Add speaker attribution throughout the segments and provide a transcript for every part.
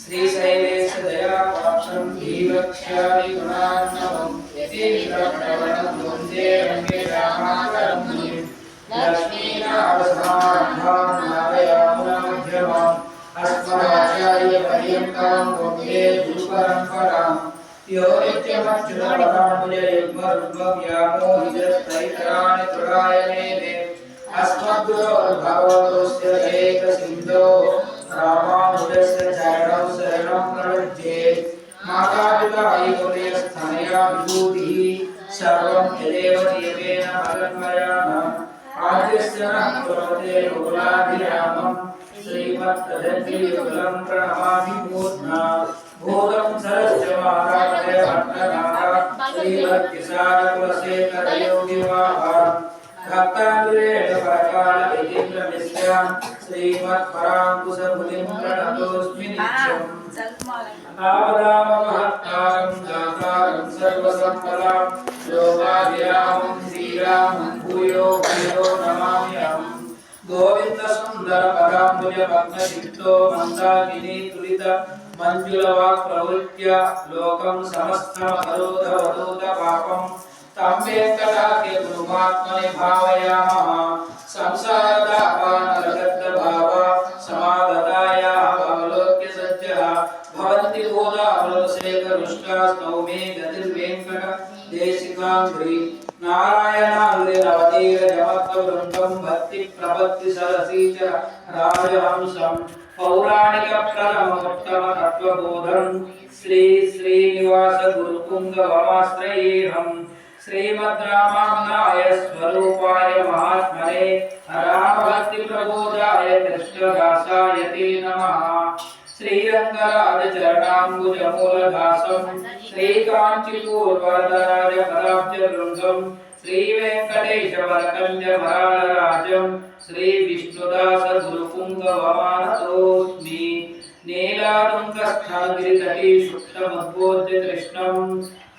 Speaker 1: श्रीशैलेश दयापाक्षं दीवक्ष्यादि गुणार्णवं यतीन्द्रप्रवणं वन्दे रम्यजामातरं मुनिं लक्ष्मीनाथसमारम्भां नारयामुनमध्यमाम् अस्मदाचार्यपर्यन्तां वन्दे गुरुपरम्पराम् यो नित्यमच्युतपदाम्बुजयुग्मरुग्मव्यामोहितस्तैतराणि तृणाय मेने अस्मद्गुरोर्भगवतोऽस्य एकसिन्धो रामानुजस्य चरणौ शरणं प्रपद्ये मातापिता वैकुण्ठस्थनया विभूतिः सर्वं यदेव देवेन मदन्मयानाम् आद्यस्य नः कुर्वते कुलाभिरामम् श्रीमत्तदङ्घ्रियुगलं प्रणमामि मूर्ध्ना भूतं सरस्य महाराजय भट्टनाथ श्रीमत्किसारकुलशेखरयोगिवाहान् भक्ताङ्ग्रेण परकाल यतीन्द्रमिश्रां श्रीमत्पराङ्कुशमुनिं प्रणतोऽस्मि नित्यम् आपदामपहर्तारं दातारं सर्वसम्पदां लोकाभिरामं श्रीरामं भूयो भूयो नमाम्यहम् गोविंद सुंदर पदाम्बुज भग्नचित्तो मंदाकिनी तुलित मंजुलवाक् प्रवृत्य लोकं समस्तमवरोधवदूत पापं तं वेङ्कटाख्य गुरुमात्मने भावयामः संसारदापानलगद्भाव समागतायाः भवलोक्य सज्जः भवन्ति बोधा अमृतशेखरुष्टा स्तौमे गतिर्वेङ्कट देशिकाङ्घ्रि नारायणावतीर जमत्ववृन्दं भक्ति प्रपत्ति सरसीच राजहंसं पौराणिक प्रथमोत्तम तत्वबोधं श्री श्रीनिवास गुरुकुङ्गवमाश्रयेऽहं श्रीमद्रामाय स्वरूपाय महात्मने रामभक्ति प्रबोधाय कृष्णदासाय ते नमः श्रीरङ्गराजचरणाम्बुजमूलदासं श्रीकाञ्चीपूर्वरदराज पदाब्जवृन्दं श्रीवेङ्कटेशवरकञ्जभरालराजं श्रीविष्णुदास गुरुपुङ्गवमानतोऽस्मि नीलातुङ्गस्थलगिरितटे शुक्लमुद्बोध्य कृष्णं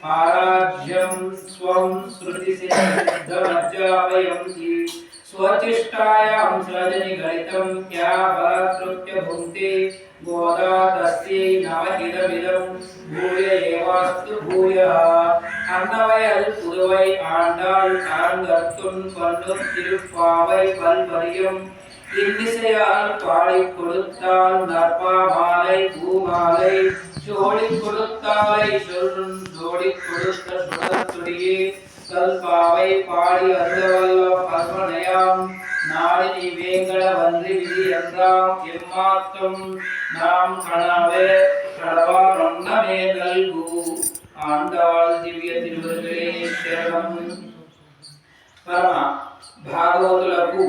Speaker 1: पाराढ्यं स्वं श्रुतिसिद्धमज्जापयन्ति स्वचिष्टायां सृजनिगलितं क्या भरतृत्य भुङ्क्ते गोदा तस्यै नवहिरमिदं भूय एवास्तु भूयः अन्नवयल पुरुवै आण्डाळ் அரங்கத்துன் பன்னும் திருப்பாவை பல்வரியும் இன்னிசையால் பாடிக் கொடுத்தாள் நற்பா மாலை பூமாலை சோடிக் கொடுத்தாளை சொல்லும் ஜோடிக் கொடுத்த சுடத்துடியே கல்பாவை பாடி அருளவல்ல பர்வனயாம் நாடினி வேங்கட வந்தி விதி என்றாம் எம்மாத்தம் நாம் கணவே கடவா நொன்னமே நல்கு ஆண்டாள் దివ్య తిరువరులే శరణం. పరమ భాగవతులకు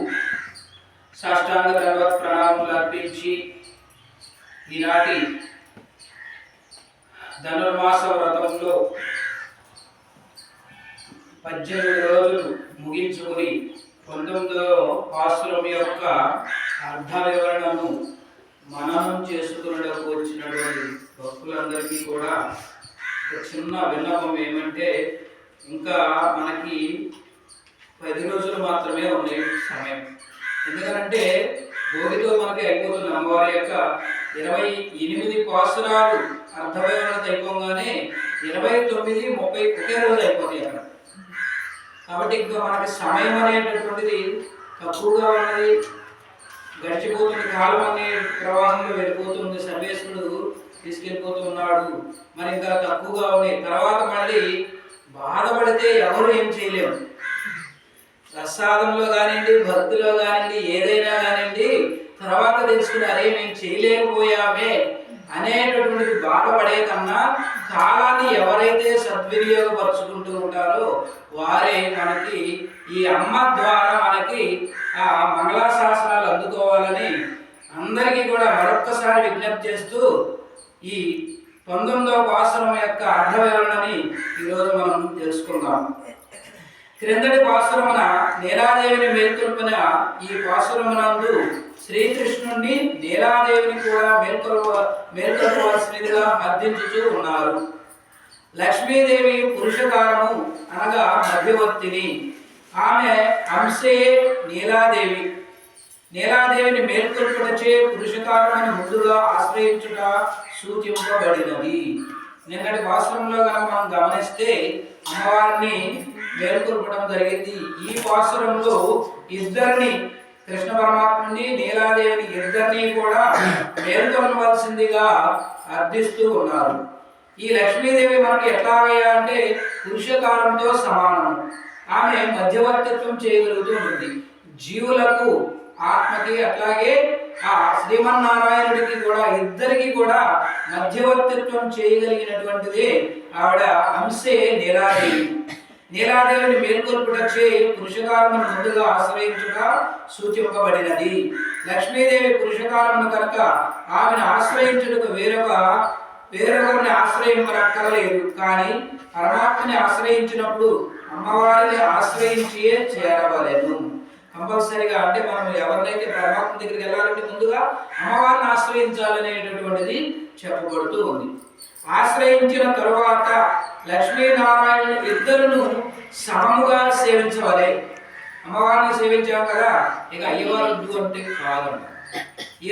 Speaker 1: సాష్టాంగ దండవత్ ప్రణామములు అర్పించి ఈనాటి ధనుర్మాస వ్రతంలో 18 రోజులు ముగించుకుని 19వ పాసురం యొక్క అర్థ వివరణను మననం చేసుకున్నకు వచ్చినటువంటి భక్తులందరికీ కూడా ఒక చిన్న విన్నపం ఏమంటే ఇంకా మనకి 10 రోజులు మాత్రమే ఉన్నాయి సమయం. ఎందుకంటే భోగితో మనకి అయిపోతుంది. అమ్మవారి యొక్క 28 పాసురాలు అర్థ వివరణ అయిపోగానే 29, 30 ఒకే రోజు అయిపోతాయి అక్కడ. కాబట్టి ఇంకా మనకి సమయం అనేటటువంటిది తక్కువగా ఉన్నది. గడిచిపోతున్న కాలం అనే ప్రవాహంలో వెళ్ళిపోతుంది. సర్వేశ్వరుడు తీసుకెళ్ళిపోతున్నాడు. మరి ఇంకా తక్కువగా ఉన్నాయి. తర్వాత మళ్ళీ బాధపడితే ఎవరు ఏం చేయలేము. ప్రసాదంలో కానివ్వండి, భక్తిలో కానివ్వండి, ఏదైనా కానివ్వండి, తర్వాత తెలుసుకుని అరే మేము చేయలేకపోయామే అనేటటువంటిది బాధపడే కన్నా కాలాన్ని ఎవరైతే సద్వినియోగపరుచుకుంటూ ఉంటారో వారే మనకి ఈ అమ్మ ద్వారా మనకి ఆ మంగళాశాసనాలు అందుకోవాలని అందరికీ కూడా మరొక్కసారి విజ్ఞప్తి చేస్తూ ఈ 19వ పాసురం యొక్క అర్థ వివరణని ఈరోజు మనం తెలుసుకుందాం. క్రిందటి పాసురమున నీలాదేవిని మేల్కొల్పిన ఈ పాసురమునందు శ్రీకృష్ణుణ్ణి నీలాదేవిని కూడా మేల్కొల్పవలసినదిగా అర్థించుతూ ఉన్నారు. లక్ష్మీదేవి పురుషకారము అనగా మధ్యవర్తిని. ఆమె అంశే నీలాదేవి. నీలాదేవిని మేల్కొల్పుటచే పురుషకారమని ముందుగా ఆశ్రయించుట సూచింపబడినది. నిన్నటి పాసురంలో కనుక మనం గమనిస్తే అమ్మవారిని మేల్కొల్పడం జరిగింది. ఈ పాసురంలో ఇద్దరిని, కృష్ణ పరమాత్ముని నీలాదేవిని ఇద్దరిని కూడా మేల్కొనవలసిందిగా అర్థిస్తూ ఉన్నారు. ఈ లక్ష్మీదేవి మనకి ఎట్లాగయ్యా అంటే పురుషకారంతో సమానం. ఆమె మధ్యవర్తిత్వం చేయగలుగుతూ ఉంది. జీవులకు, ఆత్మకి, అట్లాగే ఆ శ్రీమన్నారాయణుడికి కూడా, ఇద్దరికి కూడా మధ్యవర్తిత్వం చేయగలిగినటువంటిదే ఆవిడ అంశే నీలాదేవి. నీలాదేవిని మేల్కొల్పుటచే పురుషకారమును ముందుగా ఆశ్రయించుట సూచింపబడినది. లక్ష్మీదేవి పురుషకారమును కనుక ఆమెను ఆశ్రయించుటకు వేరొకరిని ఆశ్రయింపనక్కర్లేదు. కానీ పరమాత్మని ఆశ్రయించినప్పుడు అమ్మవారిని ఆశ్రయించే చేరవలేను. కంపల్సరిగా అంటే మనం ఎవరినైతే పరమాత్మ దగ్గరికి వెళ్ళాలంటే ముందుగా అమ్మవారిని ఆశ్రయించాలనేటటువంటిది చెప్పబడుతూ ఉంది. ఆశ్రయించిన తరువాత లక్ష్మీనారాయణ ఇద్దరును సమముగా సేవించవలే. అమ్మవారిని సేవించాం కదా, ఇక అయ్యవారు అంటే కాదంట.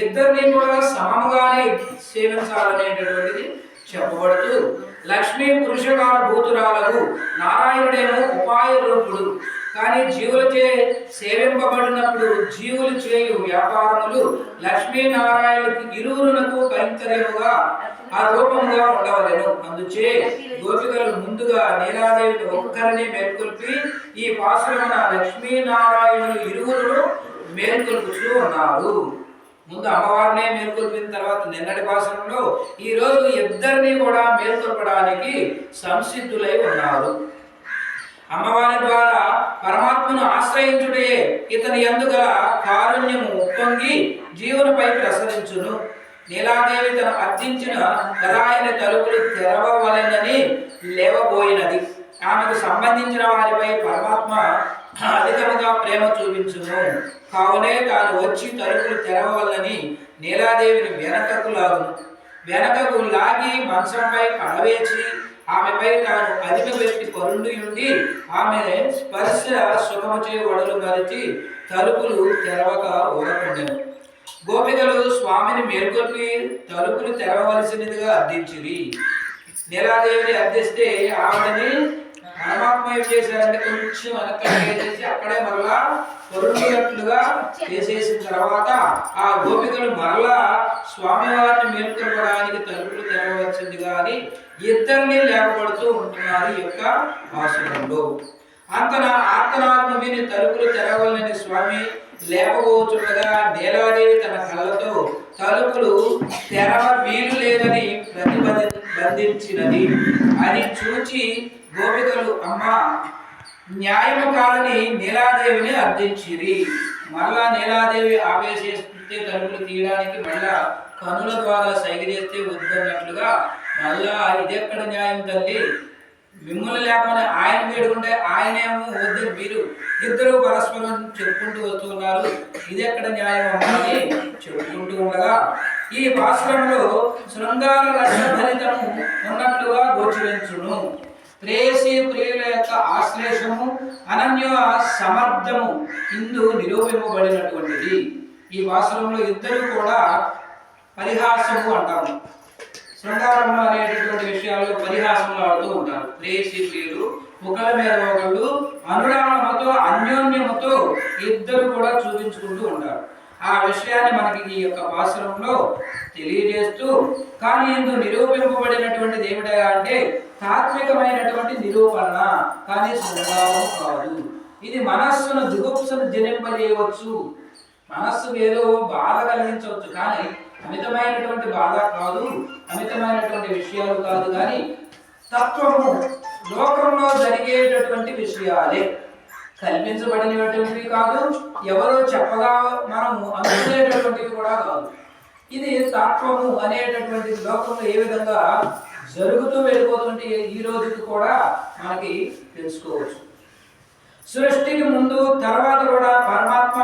Speaker 1: ఇద్దరిని కూడా సమముగానే సేవించాలనేటటువంటిది చెప్పబడుతూ, లక్ష్మీ పురుషకార భూతురాలకు నారాయణుడేమో ఉపాయ రూపుడు. కానీ జీవులచే సేవింపబడినప్పుడు జీవులు చేయు వ్యాపారములు లక్ష్మీనారాయణుడికి ఇరువురునకు కైంకర్యముగా ఆ రూపంగా ఉండవలెను. అందుచే గోపికలు ముందుగా నీలాదేవిని ఒక్కరిని మేల్కొల్పి ఈ పాసురమున లక్ష్మీనారాయణులు ఇరువురు మేల్కొల్పుతూ ఉన్నారు. ముందు అమ్మవారినే మేల్కొల్పిన తర్వాత నిన్నటి పాసురంలో ఈ రోజు ఇద్దరిని కూడా మేల్కొల్పడానికి సంసిద్ధులై ఉన్నారు. అమ్మవారి ద్వారా పరమాత్మను ఆశ్రయించుడే ఇతని యందుగల కారుణ్యము ఉప్పొంగి జీవునిపై ప్రసరించును. నీలాదేవి తన అర్థించిన గదాయన తలుపులు తెరవవలెనని లేవబోయినది. ఆమెకు సంబంధించిన వారిపై పరమాత్మ అధికముగా ప్రేమ చూపించును. కావునే తాను వచ్చి తలుపులు తెరవవలని నీలాదేవిని వెనకకు లాగి మంచంపై పడవేసి ఆమెపై తాను అధిక పెట్టి పరుండి ఉండి ఆమె స్పర్శ సుఖముచే వడలు మరిచి తలుపులు తెరవక ఊరకుండెను. గోపికలు స్వామిని మేల్కొల్పి తలుపులు తెరవవలసినదిగా అర్థించిరి. నీలాదేవిని అర్థిస్తే ఆవిడని పరమాత్మ ఏం చేశారంటే కొంచెం వెనక్కి అక్కడే మరలా పొరుడునట్లుగా చేసేసిన తర్వాత ఆ గోపికలు మరలా స్వామివారిని మేల్కొల్పడానికి తలుపులు తెరవలసింది కానీ ఇద్దరిని లేపబడుతూ ఉంటున్నారు ఈ యొక్క ఆశ్రమంలో. అంతన ఆర్తనాదము విని తలుపులు తెరవలని స్వామి లేపబోతుండగా నీలాదేవి తన కళ్ళతో తలుపులు తెరవ వీలు లేదని ప్రతిబంధించినది. అది చూచి గోపికలు అమ్మా న్యాయము కాదని నీలాదేవిని అర్థించిరి. మరలా నీలాదేవి ఆవేశిస్తే తలుపులు తీయడానికి మళ్ళా కనుల ద్వారా సైగ చేస్తే వద్దన్నట్లుగా మళ్ళా ఇదెక్కడ న్యాయం తల్లి, మిమ్మల్ని లేకపోతే ఆయన వేడుకుంటే ఆయనేమో వద్దు, మీరు ఇద్దరు పరస్పరం చెప్పుకుంటూ వస్తున్నారు, ఇది ఎక్కడ న్యాయం అమ్మని చెప్పుకుంటూ ఉండగా ఈ పాశ్రంలో శృంగార రసభరితము ఉన్నట్లుగా గోచరించును. ప్రేయసి ప్రియుల యొక్క ఆశ్లేషము అనన్య సమర్థము ఇందు నిరూపింపబడినటువంటిది. ఈ పాశ్రంలో ఇద్దరు కూడా పరిహాసము అంటాము. శృంగారము అనేటటువంటి విషయాల్లో పరిహాసములు ఆడుతూ ఉంటారు. ప్రేయసి ప్రియులు ఒకళ్ళ మీద ఒకళ్ళు అనురాగముతో అన్యోన్యముతో ఇద్దరు కూడా చూపించుకుంటూ ఉంటారు. ఆ విషయాన్ని మనకి ఈ యొక్క పాశ్రంలో తెలియజేస్తూ, కానీ ఇందుకు నిరూపింపబడినటువంటిది ఏమిటా అంటే తాత్వికమైనటువంటి నిరూపణ, కానీ శృంగారం కాదు. ఇది మనస్సును దుగుప్సను జనింపజేయవచ్చు, మనస్సు ఏదో బాధ కలిగించవచ్చు, కానీ అమితమైనటువంటి బాధ కాదు, అమితమైనటువంటి విషయాలు కాదు, కానీ తత్వము లోకంలో జరిగేటటువంటి విషయాలే, కల్పించబడినటువంటివి కాదు, ఎవరో చెప్పగా మనము అనుకునేటటువంటివి కూడా కాదు. ఇది తత్వము అనేటటువంటి లోకంలో ఏ విధంగా జరుగుతూ వెళ్ళిపోతుంటే ఈ రోజుకి కూడా మనకి తెలుసుకోవచ్చు. సృష్టికి ముందు తర్వాత కూడా పరమాత్మ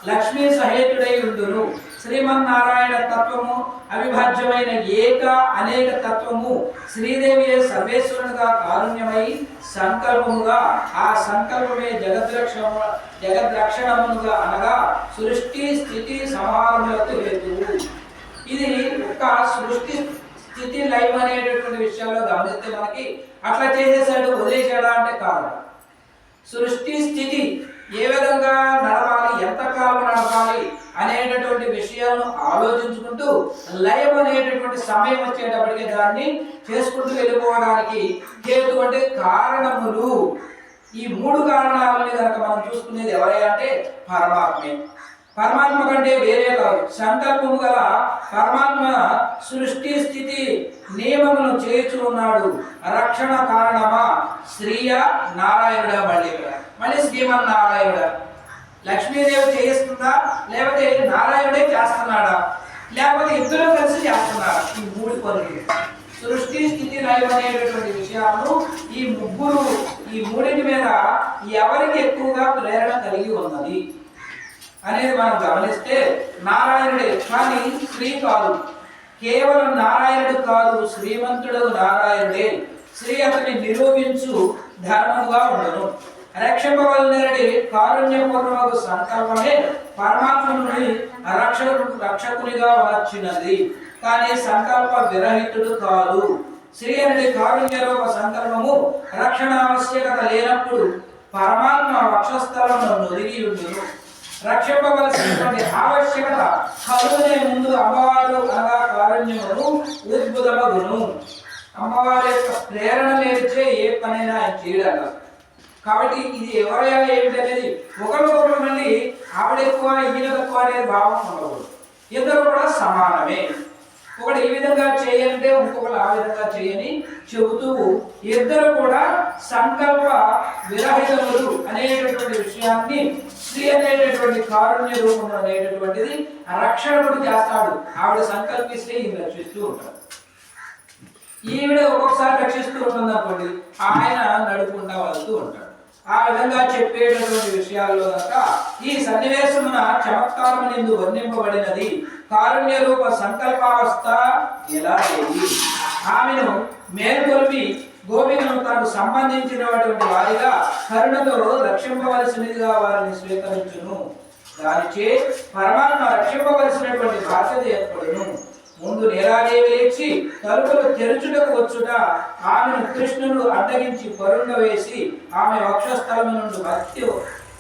Speaker 1: లక్ష్మీ సహేతుడై ఉండును. శ్రీమన్నారాయణ తత్వము అవిభాజ్యమైన ఏక అనేక తత్వము శ్రీదేవియే సర్వేశ్వరునిగా కారుణ్యమై సంకల్పముగా, ఆ సంకల్పమే జగద్రక్షణముగా అనగా సృష్టి స్థితి సంహారములకు హేతువు. ఇది ఒక సృష్టి స్థితి లైవ్ అనేటటువంటి విషయాల్లో గమనిస్తే మనకి అట్లా చేసేసాడు వదిలేసాడా అంటే కాదు. సృష్టి స్థితి ఏ విధంగా నడవాలి, ఎంతకాలం నడవాలి అనేటటువంటి విషయాలను ఆలోచించుకుంటూ లయం అనేటటువంటి సమయం వచ్చేటప్పటికి దాన్ని చేసుకుంటూ వెళ్ళిపోవడానికి హేతు అంటే కారణములు. ఈ మూడు కారణాలని కనుక మనం చూసుకునేది ఎవరైనా అంటే పరమాత్మే. పరమాత్మ కంటే వేరే కాదు. సంకల్పము గల పరమాత్మ సృష్టి స్థితి నియమములను చేయుచు ఉన్నాడు. రక్షణ కారణమా శ్రీయ నారాయణుడా, మళ్ళీ శ్రీమన్నారాయణుడా. లక్ష్మీదేవి చేయిస్తుందా, లేకపోతే నారాయణుడే చేస్తున్నాడా, లేకపోతే ఇద్దరు కలిసి చేస్తున్నారా? ఈ మూడు పనులు సృష్టి స్థితి లయం అనేటటువంటి విషయాలను ఈ ముగ్గురు, ఈ మూడింటి మీద ఎవరికి ఎక్కువగా ప్రేరణ కలిగి ఉన్నది అనేది మనం గమనిస్తే నారాయణుడే. కానీ శ్రీ కాదు, కేవలం నారాయణుడు కాదు, శ్రీమంతుడు నారాయణుడే. శ్రీ అతని నిరూపించు ధర్మముగా ఉండను. రక్షింపవలనడి కారుణ్యపూర్వక సంకల్పమే పరమాత్మని రక్షకునిగా వచ్చినది, కానీ సంకల్ప విరహితుడు కాదు. శ్రీ అనేది కారుణ్యరూప సంకల్పము రక్షణ ఆవశ్యకత లేనప్పుడు పరమాత్మ వక్షస్థలంలో నొదిగి ఉండును. రక్షింపవలసినటువంటి ఆవశ్యకత కలుగునే ముందు అమ్మవారు అనగా కారుణ్యమును ఉద్భుతమగును. అమ్మవారి యొక్క ప్రేరణ లేచే ఏ పనైనా ఆయన చేయడం. కాబట్టి ఇది ఎవరైనా ఏమిటి అనేది ఒకరికొకరు మళ్ళీ ఆవిడ ఎక్కువ ఈయన తక్కువ అనేది భావం ఉండకూడదు. ఇద్దరు కూడా సమానమే. ఒకటి ఈ విధంగా చేయంటే ఇంకొకరు ఆ విధంగా చేయని చెబుతూ ఇద్దరు కూడా సంకల్ప విరహితములు అనేటటువంటి విషయాన్ని శ్రీ అనేటటువంటి కారుణ్య రూపం అనేటటువంటిది రక్షణకుడు చేస్తాడు. ఆవిడ సంకల్పిస్తే ఈయన రక్షిస్తూ ఉంటాడు. ఈవిడ ఒక్కొక్కసారి రక్షిస్తూ ఉంటుంది అనుకోండి, ఆయన నడుపుకుంటా వస్తూ ఉంటాడు. ఆ విధంగా చెప్పేటటువంటి విషయాల్లో కనుక ఈ సన్నివేశమున చమత్కారం ఎందు వర్ణింపబడినది కారుణ్య రూప సంకల్పావస్థ ఎలా ఏది. ఆమెను మేల్కొల్పి గోపికను తనకు సంబంధించినటువంటి వారిగా కరుణతో రక్షింపవలసినదిగా వారిని స్వీకరించును. దానిచే పరమాత్మ రక్షింపవలసినటువంటి బాధ్యత ఏర్పడును. ముందు నీలాదేవి లేచి తలుపులు తెరుచుటకు వచ్చుట ఆమెను కృష్ణుడు అడ్డగించి పరుండ వేసి ఆమె వక్షస్థలము నుండి భక్తి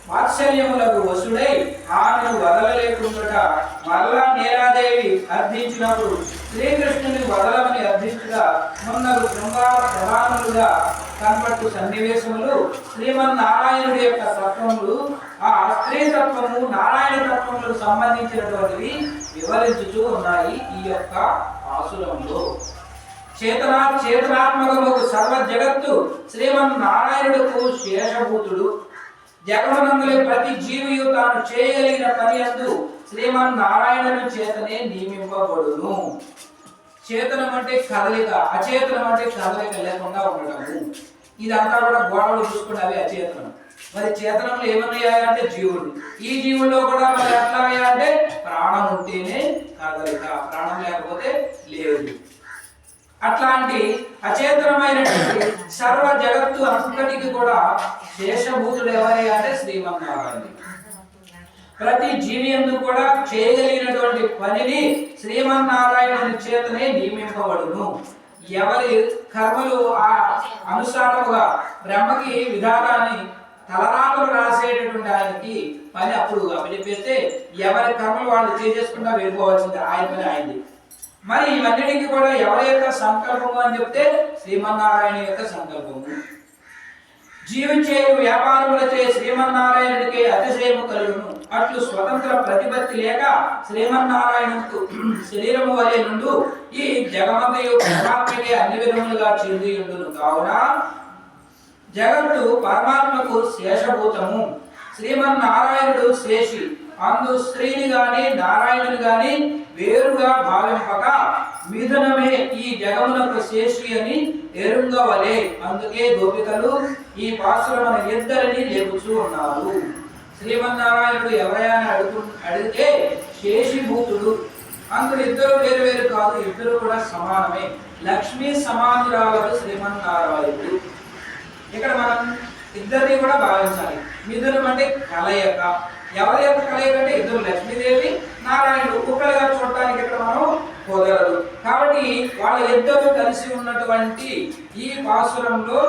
Speaker 1: వాత్సల్యములకు వసుడై ఆమెను వదలలేకుండా మరలా నీలాదేవి అర్థించినప్పుడు శ్రీకృష్ణుని వదలమని అర్థించుట మొన్నలు శృంగార ప్రధానములుగా కనపట్టు సన్నివేశములు శ్రీమన్నారాయణుడి యొక్క తత్వములు, ఆ స్త్రీ తత్వము నారాయణ తత్వములకు సంబంధించినటువంటివి వివరించుతూ ఉన్నాయి ఈ యొక్క ఆసురంలో. చేతనాత్మకముకు సర్వ జగత్తు శ్రీమన్నారాయణుడుకు శేషభూతుడు. జగమనందులే ప్రతి జీవియు తాను చేయగలిగిన పని అందు శ్రీమన్నారాయణుని చేతనే నియమింపబడును. చేతనం అంటే కదలిక, అచేతనం అంటే కదలిక లేకుండా ఉండటము. ఇదంతా కూడా గోడలు చూసుకున్నవి అచేతనం. మరి చేతనంలో ఏమన్నాయంటే జీవుడు. ఈ జీవుల్లో కూడా మరి ఎట్లా అంటే ప్రాణం ఉంటేనే కదలిక, ప్రాణం లేకపోతే లేదు. అట్లాంటి అచేతనమైనటువంటి సర్వ జగత్తు అంతటికి కూడా శేషభూతుడు ఎవరి అంటే శ్రీమన్నారాయణుడు. ప్రతి జీవి యందు కూడా చేయగలిగినటువంటి పనిని శ్రీమన్నారాయణుని చేతనే నియమింపబడును. ఎవరి కర్మలు ఆ అనుసారముగా బ్రహ్మకి విధానాన్ని తలరాతలు రాసేటటువంటి ఆయనకి పని అప్పుడు అప్పచెప్పేస్తే ఎవరి కర్మలు వాళ్ళు చేసేసుకుంటా వెళ్ళిపోవాల్సింది, ఆయన పని ఆయనది. మరి ఇవన్నిటికీ కూడా ఎవరి యొక్క సంకల్పము అని చెప్తే శ్రీమన్నారాయణ యొక్క సంకల్పము. జీవించే వ్యాపారములచే శ్రీమన్నారాయణుడికి అతిశయము కలుగును. అట్లు స్వతంత్ర ప్రతిపత్తి లేక శ్రీమన్నారాయణకు శరీరము వలె నుండు ఈ జగమంతయు పరమాత్మకే అన్ని విధములుగా చెంది ఉండును. కావున జగత్తు పరమాత్మకు శేషభూతము, శ్రీమన్నారాయణుడు శేషి. అందు స్త్రీని గాని నారాయణుని గాని వేరుగా భావింపక మిథునమే ఈ జగమునకు శేషి అని ఎరుంగవలే. అందుకే గోపికలు ఈ పాసురమున ఇద్దరిని లేపుచూ ఉన్నారు. శ్రీమన్నారాయణుడు ఎవరైనా అడిగితే శేషిభూతుడు. అందులో ఇద్దరు వేరు వేరు కాదు, ఇద్దరు కూడా సమానమే. లక్ష్మీ సమానురాలు శ్రీమన్నారాయణుడు. ఇక్కడ మనం ఇద్దరిని కూడా భావించాలి. మిథునం అంటే కలయిక. ఎవరి యొక్క కలయిక అంటే ఇద్దరు లక్ష్మీదేవి నారాయణుడు ఒకరిగా చూడటానికి ఇక్కడ మనం కుదరదు. కాబట్టి వాళ్ళ ఇద్దరు కలిసి ఉన్నటువంటి ఈ పాసురంలో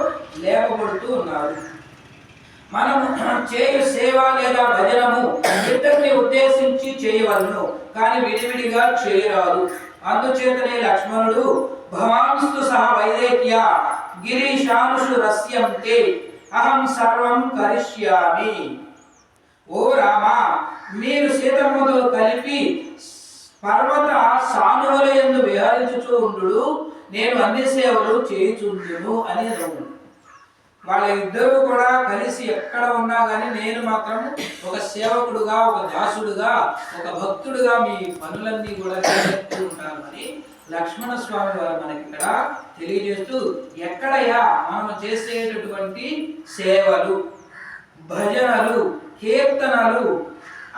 Speaker 1: లేపబడుతూ ఉన్నారు. మనము చేయు సేవ లేదా భజనము ఇద్దరిని ఉద్దేశించి చేయవలను, కానీ విడివిడిగా చేయరాదు. అందుచేతనే లక్ష్మణుడు భవాంస్తు సహ వైదేక్య గిరీశానుషు రస్యంతే అహం సర్వం కరిష్యామి. ఓ రామ, మీరు సీతమ్మతో కలిపి పర్వత సానువుల యందు విహరించుచూ ఉండు, నేను అన్ని సేవలు చేయుచుందును అని అన్నాడు. వాళ్ళ ఇద్దరు కూడా కలిసి ఎక్కడ ఉన్నా కానీ నేను మాత్రం ఒక సేవకుడుగా, ఒక దాసుడుగా, ఒక భక్తుడుగా మీ పనులన్నీ కూడా చేస్తూ ఉంటాను అని లక్ష్మణ స్వామి వారు మనకి ఇక్కడ తెలియజేస్తూ, ఎక్కడయ్యా మనం చేసేటటువంటి సేవలు, భజనలు, కీర్తనలు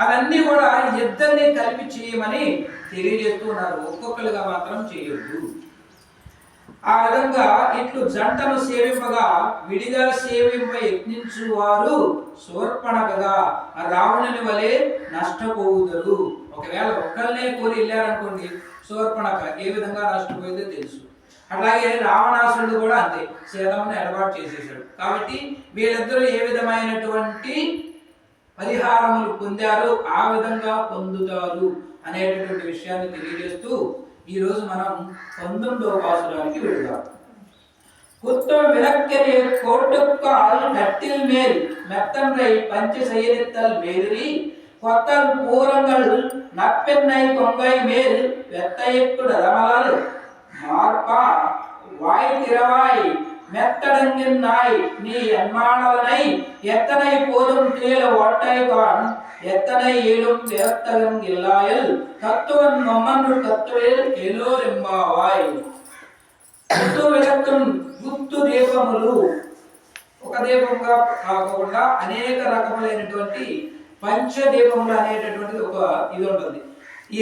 Speaker 1: అవన్నీ కూడా ఇద్దరిని కలిపి చేయమని తెలియజేస్తున్నారు. ఒక్కొక్కరుగా మాత్రం చేయొద్దు. ఆ విధంగా ఇట్లు జంటను సేవింపగా విడిగా సేవింప యత్నించువారు శూర్పణఖగా రావణుని వలె నష్టపోవుదరు. ఒకవేళ ఒక్కరినే కోరి వెళ్ళారనుకోండి, శూర్పణఖ ఏ విధంగా నష్టపోయిందో తెలుసు. అట్లాగే రావణాసురుడు కూడా అంతే, సీతమ్మను ఎడబాటు చేసేసాడు. కాబట్టి వీళ్ళిద్దరూ ఏ విధమైనటువంటి పరిహారములు పొందారు, ఆ విధంగా పొందుతారు అనేటటువంటి విషయాన్ని తెలియజేస్తూ ఈరోజు మనం 19వ పాసురానికి వెళ్దాం. குத்தம் விளக்கரிய கோட்டுக்கால் கட்டில் மேல் மெத்தன்றை பஞ்சு செயலித்தல் மேறி கொத்தல் பூரங்கள் நப்பெண்ணை கொங்கை மேல் வெத்தையக்குட ரமலர் மார்பா வாய் திறவாய் மெத்தடங்கின் நாய் நீ என்மானவனை எத்தனை போதும் கீழ ஓட்டைகான் எத்தனை ஏழும் விரத்தகம் இல்லாயல் தத்துவன் மம்மன்று தத்துவேல் எல்லோரெம்பாவாய். గుత్తు విలక్కం గుత్తు దీపములు ఒక దీపంగా కాకుండా అనేక రకములైనటువంటి పంచదీపములు అనేటటువంటిది ఒక ఇది ఉంటుంది.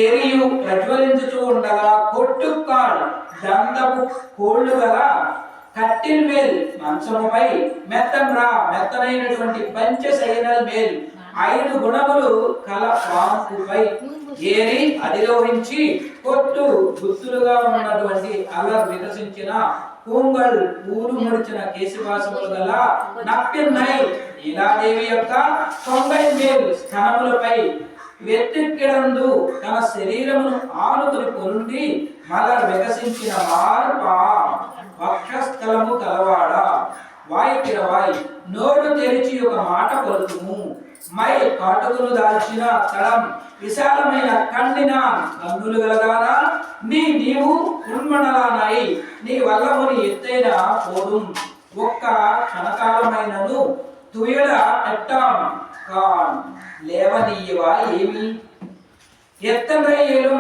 Speaker 1: ఎరియు ప్రజ్వలించుతూ ఉండగా కొట్టుకాల్ దంతపు కోళ్ళు గల కట్టిల్ మేల్ మంచముపై మెత్తనైనటువంటి పంచశయనల్ మేల్ 5 గుణములు కల పాంపుపై ఏరి అధిరోహించి కొట్టు గుత్తులుగా ఉన్నటువంటి అలర్ వికసించిన పూంగల్ పూలు ముడిచిన కేశవాసములు గల నప్పిన్నై నీలాదేవి యొక్క తొంభై మేలు స్థానములపై వెత్తిక్కిడందు తన శరీరమును ఆనుకుని పొరుండి మలర్ వికసించిన మార్పా వక్షస్థలము కలవాడా వాయికిరవాయి నోరు తెరిచి ఒక మాట పలుకుము మై కాటుకులు దాల్చిన తలం విశాలమైన కండిన కన్నులు గలదానా నీవు ఉన్మణలానాయి నీ వల్లముని ఎత్తైన పోదు ఒక్క క్షణకాలమైనను తుయడ ఎట్టాం కాన్ లేవనీయవా ఏమి ఎత్తనయ్యలు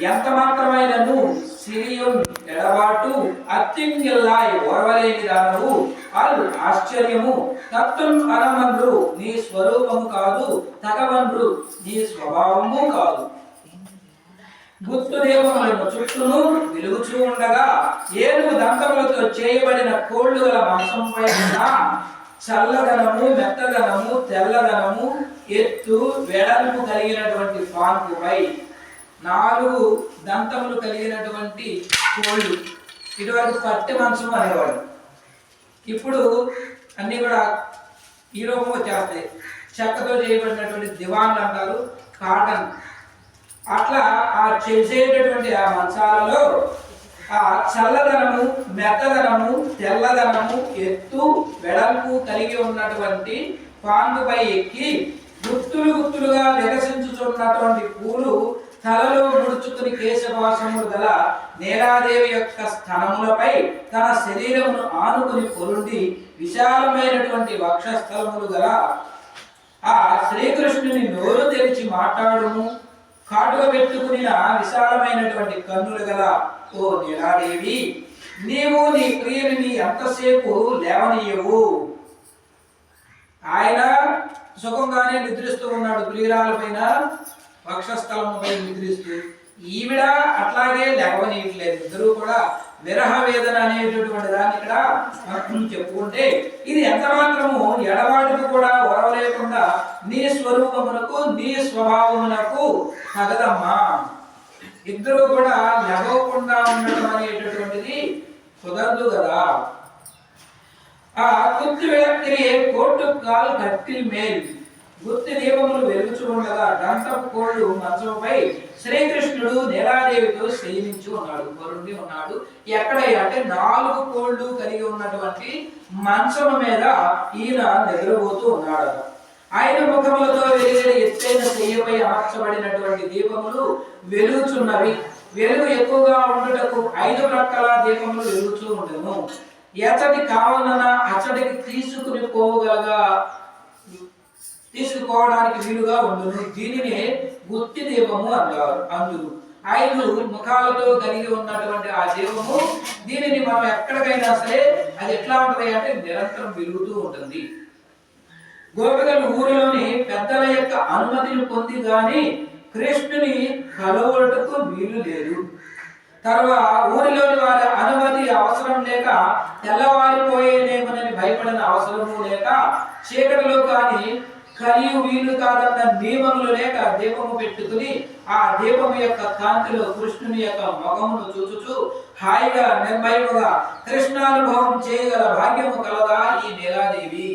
Speaker 1: ఎంత మాత్రమైనను సిరియం ఎడబాటు అత్యంగిల్లాయ్ ఓర్వలేని దానవు అల్ ఆశ్చర్యము తత్వం అనమండ్రు నీ స్వరూపము కాదు తగవండ్రు నీ స్వభావము కాదు. గుత్తు దేవములను చుట్టూను వెలుగుచూ ఉండగా 7 దంతములతో చేయబడిన కోళ్లు గల మాంసంపై ఉన్న చల్లదనము, మెత్తదనము, తెల్లదనము, ఎత్తు, వెడల్పు కలిగినటువంటి పాన్పుపై 4 దంతములు కలిగినటువంటి కోళ్ళు. ఇటువరకు పట్టె మంచం అనేవాడు. ఇప్పుడు అన్నీ కూడా ఈ రూపం వచ్చేస్తాయి. చెక్కతో చేయబడినటువంటి దివాన్లు అంటారు, కాటన్. అట్లా ఆ చేసేటటువంటి ఆ మంచాలలో ఆ చల్లదనము, మెత్తదనము, తెల్లదనము, ఎత్తు, వెడల్పు కలిగి ఉన్నటువంటి పాన్పుపై ఎక్కి గుత్తులుగా వికసించుతున్నటువంటి పూలు తలలో ముడుచుకుని కేశవాసములు గల నీలాదేవి యొక్క స్థనములపై తన శరీరమును ఆనుకుని పొరుండి విశాలమైనటువంటి వక్షస్థలములు గల ఆ శ్రీకృష్ణుని నోరు తెరిచి మాట్లాడుము, కాటుక పెట్టుకుని విశాలమైనటువంటి కన్నులు గల ఓ నీలాదేవి, నీవు నీ ప్రియుని ఎంతసేపు లేవనీయవు. ఆయన సుఖంగానే నిద్రిస్తూ ఉన్నాడు, ప్రియురాల పైన వక్షస్థలముపై నిద్రిస్తూ. ఈవిడ అట్లాగే లేవనీయట్లేదు. ఇద్దరు కూడా విరహ వేదన అనేటటువంటి దాన్ని ఇక్కడ మనం చెప్పుకుంటే, ఇది ఎంత మాత్రము ఎడవాటుకు కూడా వరవలేకుండా నీ స్వరూపమునకు నీ స్వభావమునకు తగదమ్మా. ఇద్దరు కూడా లేవకుండా ఉండటం అనేటటువంటిది కుదరదు కదా. ఆ కుత్తి విளக்கிலே కోటుకాల్ కట్టిల్ మేల్, గుత్తి దీపములు వెలుగుచూ ఉండగా దంతపు కోళ్ళు మంచంపై శ్రీకృష్ణుడు నీలాదేవితో శయనించి ఉన్నాడు, వరుణి ఉన్నాడు. ఎక్కడ అంటే 4 కోళ్ళు కలిగి ఉన్నటువంటి మంచం మీద ఈయన నిద్రపోతూ ఉన్నాడు. ఆయన ముఖములతో వెలిగే ఎత్తైన శయ్యపై అమర్చబడినటువంటి దీపములు వెలుగుచున్నవి. వెలుగు ఎక్కువగా ఉండుటకు 5 ప్రక్కల దీపములు వెలుగుచూ ఉండెను. ఎచ్చటి కావాలన్నా అచ్చటికి తీసుకోవడానికి వీలుగా ఉండును. దీనిని గుత్తి దీపము అంటారు. అందుకు 5 ముఖాలతో కలిగి ఉన్నటువంటి ఆ దీపము, దీనిని మనం ఎక్కడికైనా సరే అది ఎట్లా ఉంటది అంటే నిరంతరం వెలుగుతూ ఉంటుంది. గోపికలు ఊరిలోని పెద్దల యొక్క అనుమతిని పొంది గాని కృష్ణుని కలవటకు వీలు లేదు. తర్వాత ఊరిలోని వారి అనుమతి అవసరం లేక, తెల్లవారిపోయేనేమోనని భయపడిన అవసరము లేక, చీకటిలో కానీ కలియు వీలు కాదన్న నియమములు లేక దీపము పెట్టుకుని ఆ దీపము యొక్క కాంతిలో కృష్ణుని యొక్క ముఖమును చూచుచు హాయిగా నిర్భయముగా కృష్ణానుభవం చేయగల భాగ్యము కలదా ఈ నీలాదేవి.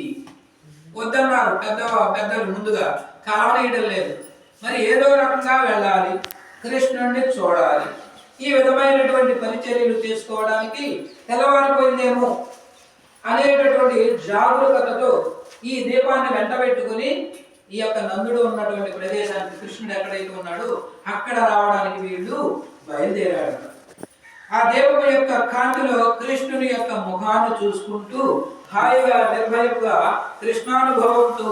Speaker 1: వద్దన్నారు పెద్దలు ముందుగా, కావనీయడం లేదు. మరి ఏదో రకంగా వెళ్ళాలి, కృష్ణుడిని చూడాలి. ఈ విధమైనటువంటి పరిచర్యలు చేసుకోవడానికి తెల్లవారిపోయిందేమో అనేటటువంటి జాగరూకతతో ఈ దీపాన్ని వెంటబెట్టుకుని ఈ యొక్క నందుడు ఉన్నటువంటి ప్రదేశానికి, కృష్ణుడు ఎక్కడైతే ఉన్నాడో అక్కడ రావడానికి వీళ్ళు బయలుదేరాడు. ఆ దీపము యొక్క కాంతిలో కృష్ణుని యొక్క ముఖాన్ని చూసుకుంటూ హాయిగా నిర్భయముగా కృష్ణానుభవంతో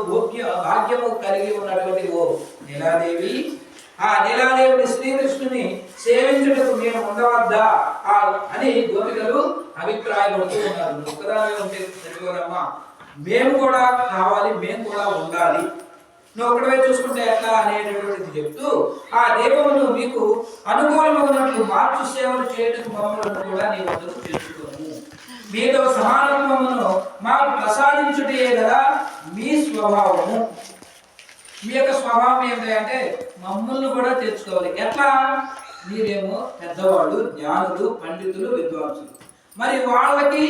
Speaker 1: భాగ్యము కలిగి ఉన్నటువంటి ఓ నీలాదేవి, ఆ నీలాదేవిని శ్రీకృష్ణుని సేవించుటకు మేము ఉండవద్దా అని గోపికలు అభిప్రాయపడుతూ ఉన్నారు. ఒక్కదాని ఉంటే సరిపోదమ్మా, మేము కూడా కావాలి, మేము కూడా ఉండాలి, నువ్వు ఒకటివే చూసుకుంటే ఎట్లా అనేటటువంటిది చెప్తూ, ఆ దీపమును మీకు అనుకూలమగినట్లు మార్చు సేవలు చేయటం మమ్మల్ని కూడా నీ వద్దకు తెలుసుకోము. మీతో సమానత్వమును మాకు ప్రసాదించుటే కదా మీ స్వభావము. మీ యొక్క స్వభావం ఏంటంటే మమ్మల్ని కూడా తెచ్చుకోవాలి. ఎట్లా? మీరేమో పెద్దవాళ్ళు, జ్ఞానులు, పండితులు, విద్వాంసులు. మరి వాళ్ళకి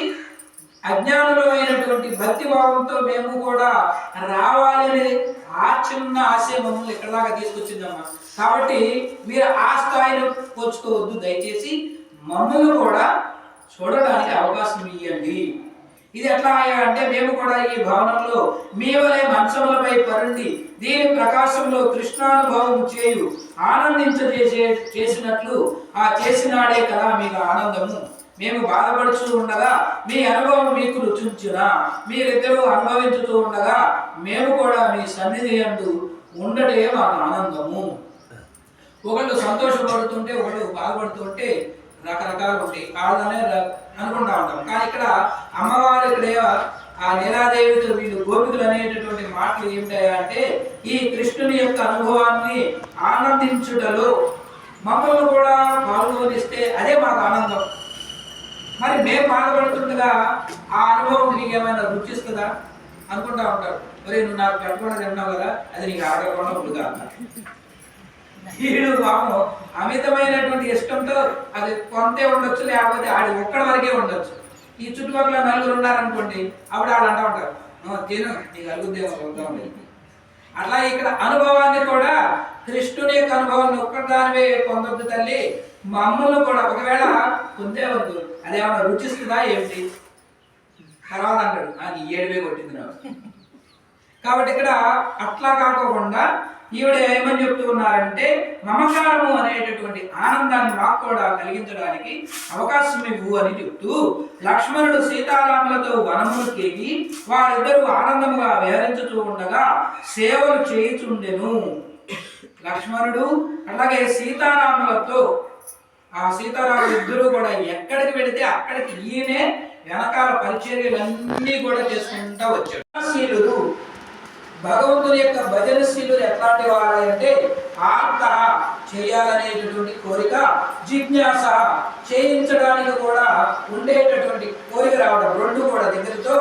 Speaker 1: అజ్ఞానులు అయినటువంటి భక్తి భావంతో మేము కూడా రావాలని ఆ చిన్న ఆశయం మమ్మల్ని ఇక్కడ దాకా తీసుకొచ్చిందమ్మా. కాబట్టి మీరు ఆ స్థాయిని పోల్చుకోవద్దు, దయచేసి మమ్మల్ని కూడా చూడడానికి అవకాశం ఇవ్వండి. ఇది ఎట్లా అంటే మేము కూడా ఈ భవనంలో మీ వలె మంచములపై పరుండి దీని ప్రకాశంలో కృష్ణానుభవం చేయు చేసినట్లు ఆ చేసినాడే కదా మీకు ఆనందము. మేము బాధపడుతూ ఉండగా మీ అనుభవం మీకు రుచించునా, మీరిద్దరూ అనుభవించుతూ ఉండగా మేము కూడా మీ సన్నిధి యందు ఉండటే మాకు ఆనందము. ఒకళ్ళు సంతోషపడుతుంటే ఒకళ్ళు బాధపడుతుంటే రకరకాలు ఉంటాయి, కాళ్ళనే అనుకుంటా ఉంటాం. కానీ ఇక్కడ అమ్మవారు ఇక్కడ ఆ నీలాదేవితో వీళ్ళు గోపికలు అనేటటువంటి మాటలు ఏమిటాయా అంటే ఈ కృష్ణుని యొక్క అనుభవాన్ని ఆనందించుటలో మమ్మల్ని కూడా పాల్గొనిస్తే అదే మాకు ఆనందం. మరి మేము బాధపడుతుండగా ఆ అనుభవం నీకు ఏమైనా రుచిస్తుందా అనుకుంటా ఉంటారు. మరి నువ్వు నాకు పెట్టకుండా తిన్నావు కదా, అది నీకు ఆడకుండా ఉండుగా. వీడు పాపం అమితమైనటువంటి ఇష్టంతో అది కొంతే ఉండొచ్చు, లేకపోతే ఆడి ఒక్కడి వరకే ఉండొచ్చు. ఈ చుట్టుపక్కల నలుగురు ఉన్నారనుకోండి, అప్పుడు వాళ్ళు అంటూ ఉంటారు తిను నీకు అరుగుద్దేమో చూద్దాం. అట్లా ఇక్కడ అనుభవాన్ని కూడా కృష్ణుని యొక్క అనుభవాన్ని ఒక్కదానివే పొందొద్దు తల్లి, మమ్మల్ని కూడా ఒకవేళ పొందే వద్దు, అదేమన్నా రుచిస్తుందా ఏమిటి తర్వాత అంటాడు నీ 7,000 కొట్టింది నాకు. కాబట్టి ఇక్కడ అట్లా కాకోకుండా ఈవిడ ఏమని చెప్తూ ఉన్నారంటే, మమకారము అనేటటువంటి ఆనందాన్ని మాకు కూడా కలిగించడానికి అవకాశం ఇవ్వు అని చెప్తూ, లక్ష్మణుడు సీతారాములతో వనములకేగి వారిద్దరూ ఆనందముగా విహరించుతూ ఉండగా సేవలు చేయుచుండెను. లక్ష్మణుడు అలాగే సీతారాములతో, ఆ సీతారాములు ఇద్దరు కూడా ఎక్కడికి వెళితే అక్కడికి ఈయనే వెనకాల పరిచర్యలన్నీ కూడా చేసుకుంటూ వచ్చాడు. శీలుడు, భగవంతుని యొక్క భజనశీలుడు ఎట్లాంటి వారంటే, ఆర్త చేయాలనేటటువంటి కోరిక, జిజ్ఞాస చేయించడానికి కూడా ఉండేటటువంటి కోరిక రావడం, రెండు కూడా దగ్గరతో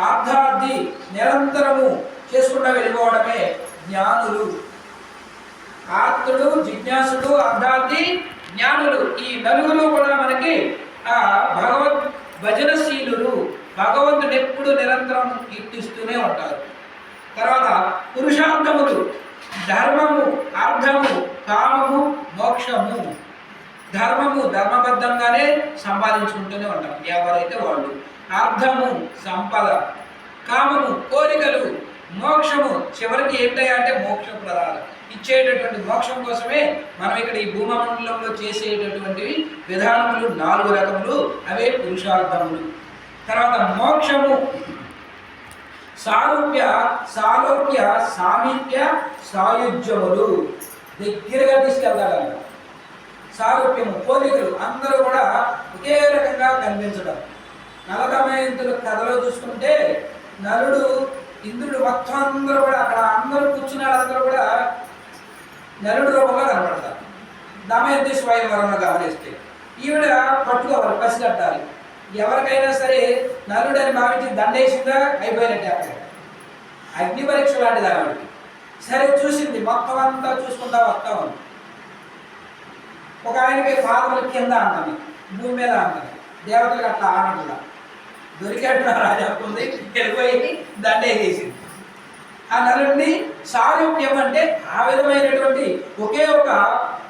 Speaker 1: ఆర్ధార్థి నిరంతరము చేసుకుంటూ వెళ్ళిపోవడమే జ్ఞానులు. ఆర్తుడు, జిజ్ఞాసుడు, అర్ధార్థి, జ్ఞానులు, ఈ నలుగురు కూడా మనకి భగవద్ భజనశీలులు. భగవంతుడు ఎప్పుడు నిరంతరం కీర్తిస్తూనే ఉంటారు. తర్వాత పురుషార్థములు, ధర్మము, అర్థము, కామము, మోక్షము. ధర్మము ధర్మబద్ధంగానే సంపాదించుకుంటూనే ఉంటాం ఎవరైతే వాళ్ళు. అర్థము సంపద, కామము కోరికలు, మోక్షము చివరికి ఏంటయ్యా అంటే మోక్షప్రదాలు ఇచ్చేటటువంటి మోక్షం కోసమే మనం ఇక్కడ ఈ భూమండలంలో చేసేటటువంటివి విధానములు 4 రకములు, అవే పురుషార్థములు. తర్వాత మోక్షము సారూప్య, సాలోక్య, సామీప్య, సాయుజ్యములు, దగ్గరగా తీసుకెళ్తాడంట. సారూప్యము పోలికలు, అందరూ కూడా ఒకే రకంగా కనిపించడం. నలదమయంతుల కథలో చూసుకుంటే నలుడు ఇంద్రుడు మొత్తం అందరూ కూడా అక్కడ అందరూ కూర్చున్నాడు, అందరూ కూడా నలుడు రూపంలో కనపడతారు. దమయంతి స్వయంవరంలో గమనిస్తే ఈవిడ పట్టుకోవాలి, పసిగట్టాలి. ఎవరికైనా సరే నలుడని భావించి దండేసిందా అయిపోయినట్టే. అక్కడ అగ్ని పరీక్ష లాంటిది ఆవిడకి. సరే చూసింది, మొత్తం అంతా చూసుకుంటా వస్తా ఉంది. ఒక ఆయనకి పాదముల కింద అంటుంది, భూమి మీద అంటుంది. దేవతలకు అట్లా ఆనంద దొరికాడు రాజా ఉంది, వెళ్ళిపోయి దండేసేసింది. ఆ నలుడిని సారూప్యం అంటే ఆ విధమైనటువంటి ఒకే ఒక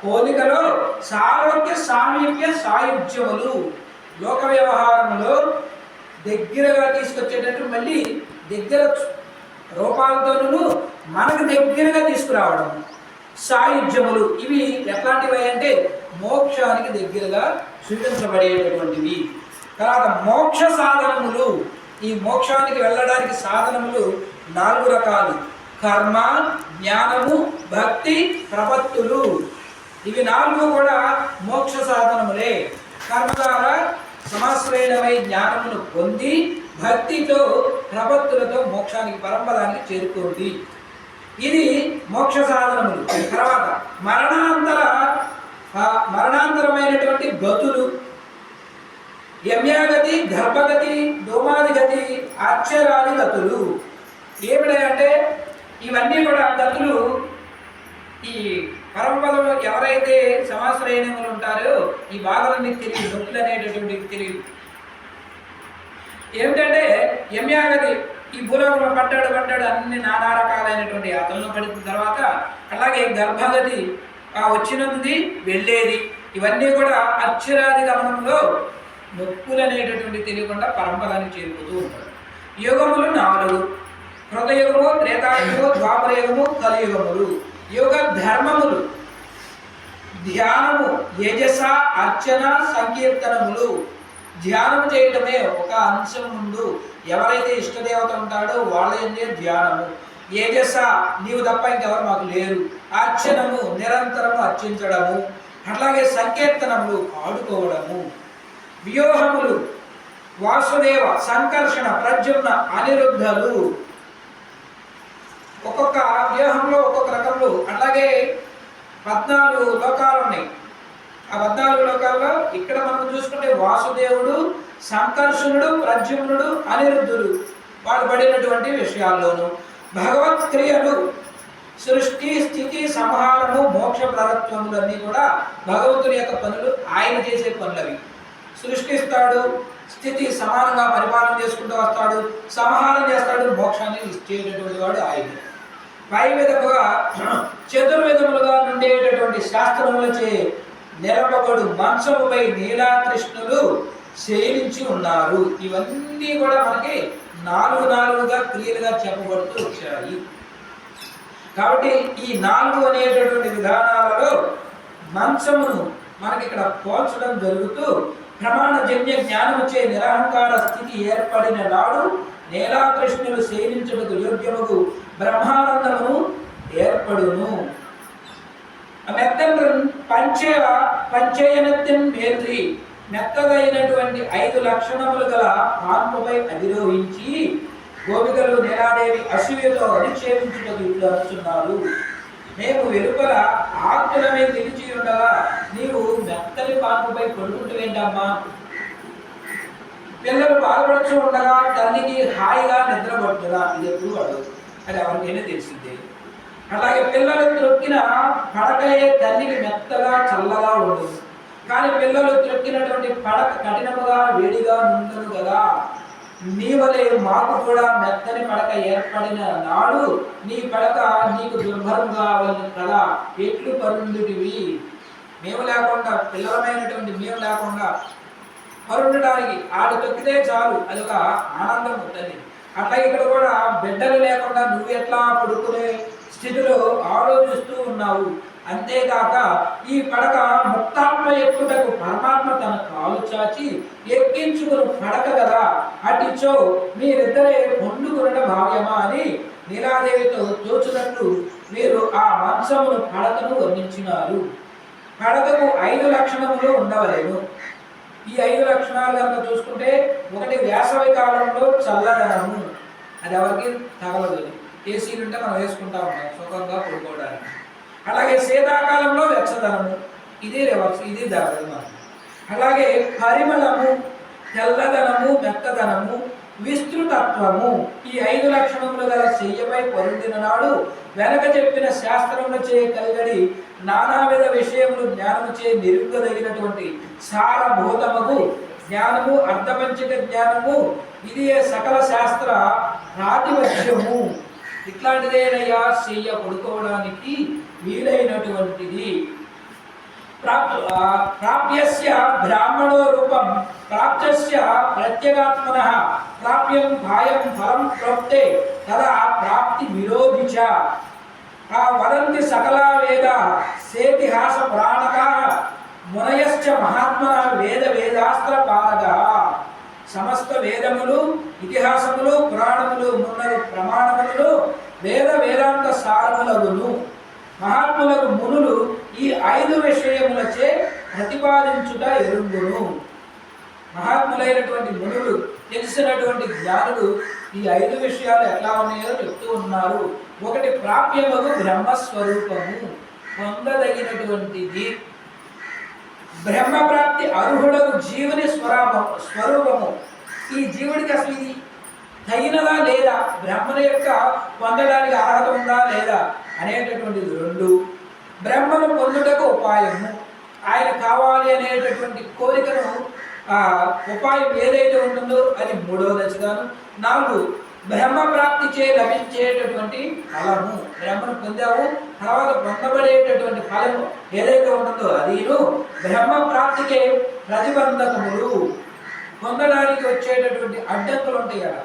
Speaker 1: పోలికలో సారోగ్య, సామీప్య, సాయుధ్యములు లోక వ్యవహారంలో దగ్గరగా తీసుకొచ్చేటట్టు, మళ్ళీ దగ్గర రూపాలతోనూ మనకు దగ్గరగా తీసుకురావడం. సాయుధ్యములు ఇవి ఎట్లాంటివి అంటే మోక్షానికి దగ్గరగా సూచించబడేటటువంటివి. తర్వాత మోక్ష సాధనములు, ఈ మోక్షానికి వెళ్ళడానికి సాధనములు 4 రకాలు: కర్మ, జ్ఞానము, భక్తి, ప్రపత్తులు. ఇవి 4 కూడా మోక్ష సాధనములే. కర్మ ద్వారా సమాశ్రయమై జ్ఞానమును పొంది, భక్తితో ప్రపత్తులతో మోక్షానికి పరంపదానికి చేరుకోండి. ఇది మోక్ష సాధనములు. తర్వాత మరణాంతరమైనటువంటి గతులు, యమ్యాగతి, గర్భగతి, దోమాది గతి, ఆశ్చర్యాది గతులు. ఏమిటంటే ఇవన్నీ కూడా గతులు. ఈ పరమపదంలో ఎవరైతే సమాశ్రయణములు ఉంటారో ఈ బాధలన్నీ తెలియదు, నొప్పులు అనేటటువంటివి తెలియదు. ఏమిటంటే యమ్యాగతి, ఈ భూలోకంలో పడ్డాడు అన్ని నానా రకాలైనటువంటి యాతనలు పడిన తర్వాత, అలాగే గర్భగతి వచ్చినది వెళ్ళేది, ఇవన్నీ కూడా అక్షరాది గమనంలో నొప్పులు అనేటటువంటి తెలియకుండా పరంపరానికి చేరుకుతూ ఉంటారు. యుగములు 4: కృతయుగము, త్రేతాయుగము, ద్వాపరయుగము, కలియుగములు. యుగ ధర్మములు ధ్యానము, యజస, అర్చన, సంకీర్తనములు. ధ్యానం చేయటమే ఒక అంశం ముందు. ఎవరైతే ఇష్టదేవత ఉంటాడో వాళ్ళ ఏంటే ధ్యానము. యజస, నీవు తప్ప ఇంకెవరు మాకు లేరు. అర్చనము, నిరంతరము అర్చించడము. అట్లాగే సంకీర్తనములు, ఆడుకోవడము. వ్యూహములు వాసుదేవ, సంకర్షణ, ప్రద్యుమ్న, అనిరుద్ధలు. ఒక్కొక్క వ్యూహంలో ఒక్కొక్క రకంలో. అట్లాగే 14 లోకాలు ఉన్నాయి. ఆ 14 లోకాల్లో ఇక్కడ మనం చూసుకుంటే వాసుదేవుడు, సంకర్షణుడు, ప్రద్యుమ్నుడు, అనిరుద్ధుడు వాళ్ళు పడినటువంటి విషయాల్లోనూ భగవత్ క్రియలు, సృష్టి, స్థితి, సంహారము, మోక్ష ప్రదత్వములన్నీ కూడా భగవంతుని యొక్క పనులు. ఆయన చేసే పనులవి. సృష్టిస్తాడు, స్థితి సమానంగా పరిపాలన చేసుకుంటూ వస్తాడు, సంహారం చేస్తాడు, మోక్షాన్ని ఇచ్చేటటువంటి వాడు ఆయన. పై విధముగా చతుర్విధములుగా ఉండేటటువంటి శాస్త్రములచే నిరపకుడు మంచముపై నీలాకృష్ణులు శయనించి ఉన్నారు. ఇవన్నీ కూడా మనకి 4 క్రియలుగా చెప్పబడుతూ వచ్చాయి. కాబట్టి ఈ 4 అనేటటువంటి విధానాలలో మంచమును మనకి ఇక్కడ పోల్చడం జరుగుతూ ప్రమాణజన్య జ్ఞానముచే నిరహంకార స్థితి ఏర్పడిన నాడు నేలాకృష్ణులు సేవించుటకు యోగ్యముకు బ్రహ్మానందమును ఏర్పడును. పంచేయనత్యం మేత్రి మెత్తదైనటువంటి 5 లక్షణములు గల పాన్పుపై అధిరోహించి గోపికలు నీలాదేవి అసూయతో అధిక్షేపించుటకు ఇప్పుడు అనుచున్నారు. మేము వెలుపల ఆర్తులమై నిలిచి ఉండగా నీవు మెత్తని పాన్పుపై పడుకుంటువేంటమ్మా? పిల్లలు బాధపడుతూ ఉండగా తల్లికి హాయిగా నిద్రపడుతుందా? ఇది ఎప్పుడు పడదు, అది ఎవరికైనా తెలిసిందే. అలాగే పిల్లలు త్రొక్కిన పడకయే తల్లికి మెత్తగా చల్లగా ఉండదు, కానీ పిల్లలు త్రొక్కినటువంటి పడక కఠినముగా వేడిగా నుండును కదా. నీ వలె మాకు కూడా మెత్తని పడక ఏర్పడిన నాడు నీ పడక నీకు దుర్భరంగా కదా ఎట్లు పరుండుటివి. మేము లేకుండా, పిల్లలమైనటువంటి మేము లేకుండా పరుండడానికి ఆడు తొక్కితే చాలు, అది ఒక ఆనందం ఉంటుంది. అట్లా ఇక్కడ కూడా బిడ్డలు లేకుండా నువ్వు ఎట్లా పడుకునే స్థితిలో ఆలోచిస్తూ ఉన్నావు. అంతేకాక ఈ పడక ముక్తాత్మ ఎక్కుటకు పరమాత్మ తన కాలు చాచి ఎక్కించుకుని పడక కదా, అటిచో మీరిద్దరే పొందుకున్న భావ్యమా అని నీలాదేవితో తోచునట్లు మీరు ఆ మంచమును పడకను వర్ణించినారు. పడకకు 5 లక్షణములు ఉండవలేను. ఈ 5 లక్షణాలు కనుక చూసుకుంటే, ఒకటి వేసవి కాలంలో చల్లదనము, అది ఎవరికి తగలదు. ఏసీలు ఉంటే మనం వేసుకుంటా ఉంటాం సుఖంగా పడుకోవడానికి. అలాగే శీతాకాలంలో వెచ్చదనము, ఇది రివర్స్, ఇది ధర్మం. అలాగే పరిమళము, తెల్లదనము, మెత్తదనము, విస్తృతత్వము, ఈ 5 లక్షణములు గల శయ్యపై పొందిన నాడు వెనక చెప్పిన శాస్త్రములు చే కలిగడి నానావిధ విషయములు జ్ఞానము చే నిరుగదగినటువంటి సారభూతముకు జ్ఞానము, అర్ధపంచక జ్ఞానము, ఇది సకల శాస్త్ర ప్రాతిపత్యము. ఇట్లాంటిదేనయ్యా శయ్య పడుకోవడానికి వీలైనటువంటిది. ప్రాప్యస్య బ్రాహ్మణో రూపం ప్రాప్తస్య ప్రత్యేగాత్మనః ప్రాప్యం భాయం ఫలం ప్రోక్తే తదా ప్రాప్తి విరోధి చ వదంతి సకలా వేద సేతిహాస పురాణకాః మునయశ్చ మహాత్మనః వేద వేదాస్త్ర పారగః. సమస్త వేదములు, ఇతిహాసములు, పురాణములు మున్నగు ప్రమాణములు వేద వేదాంత సారములగును. మహాత్ములకు మునులు ఈ 5 విషయములచే ప్రతిపాదించుట ఎరుంగును. మహాత్ములైనటువంటి మునులు, తెలిసినటువంటి జ్ఞానులు ఈ 5 విషయాలు ఎట్లా ఉన్నాయో చెప్తూ ఉన్నారు. ఒకటి ప్రాప్యమగు బ్రహ్మస్వరూపము, పొందదగినటువంటిది. బ్రహ్మప్రాప్తి అర్హుడకు జీవుని స్వరూపము. ఈ జీవుడికి అసలు ఇది తగినదా లేదా, బ్రహ్మను యొక్క పొందడానికి అర్హత ఉందా లేదా అనేటటువంటిది 2. బ్రహ్మను పొందుటకు ఉపాయము, ఆయన కావాలి అనేటటువంటి కోరికను ఉపాయం ఏదైతే ఉంటుందో అది 3వ దశగాను. 4 బ్రహ్మప్రాప్తి చే లభించేటటువంటి ఫలము, బ్రహ్మను పొందాము తర్వాత పొందబడేటటువంటి ఫలము ఏదైతే ఉంటుందో అదిను. బ్రహ్మప్రాప్తికే ప్రతిబంధకములు, పొందడానికి వచ్చేటటువంటి అడ్డంకులు ఉంటాయి కదా,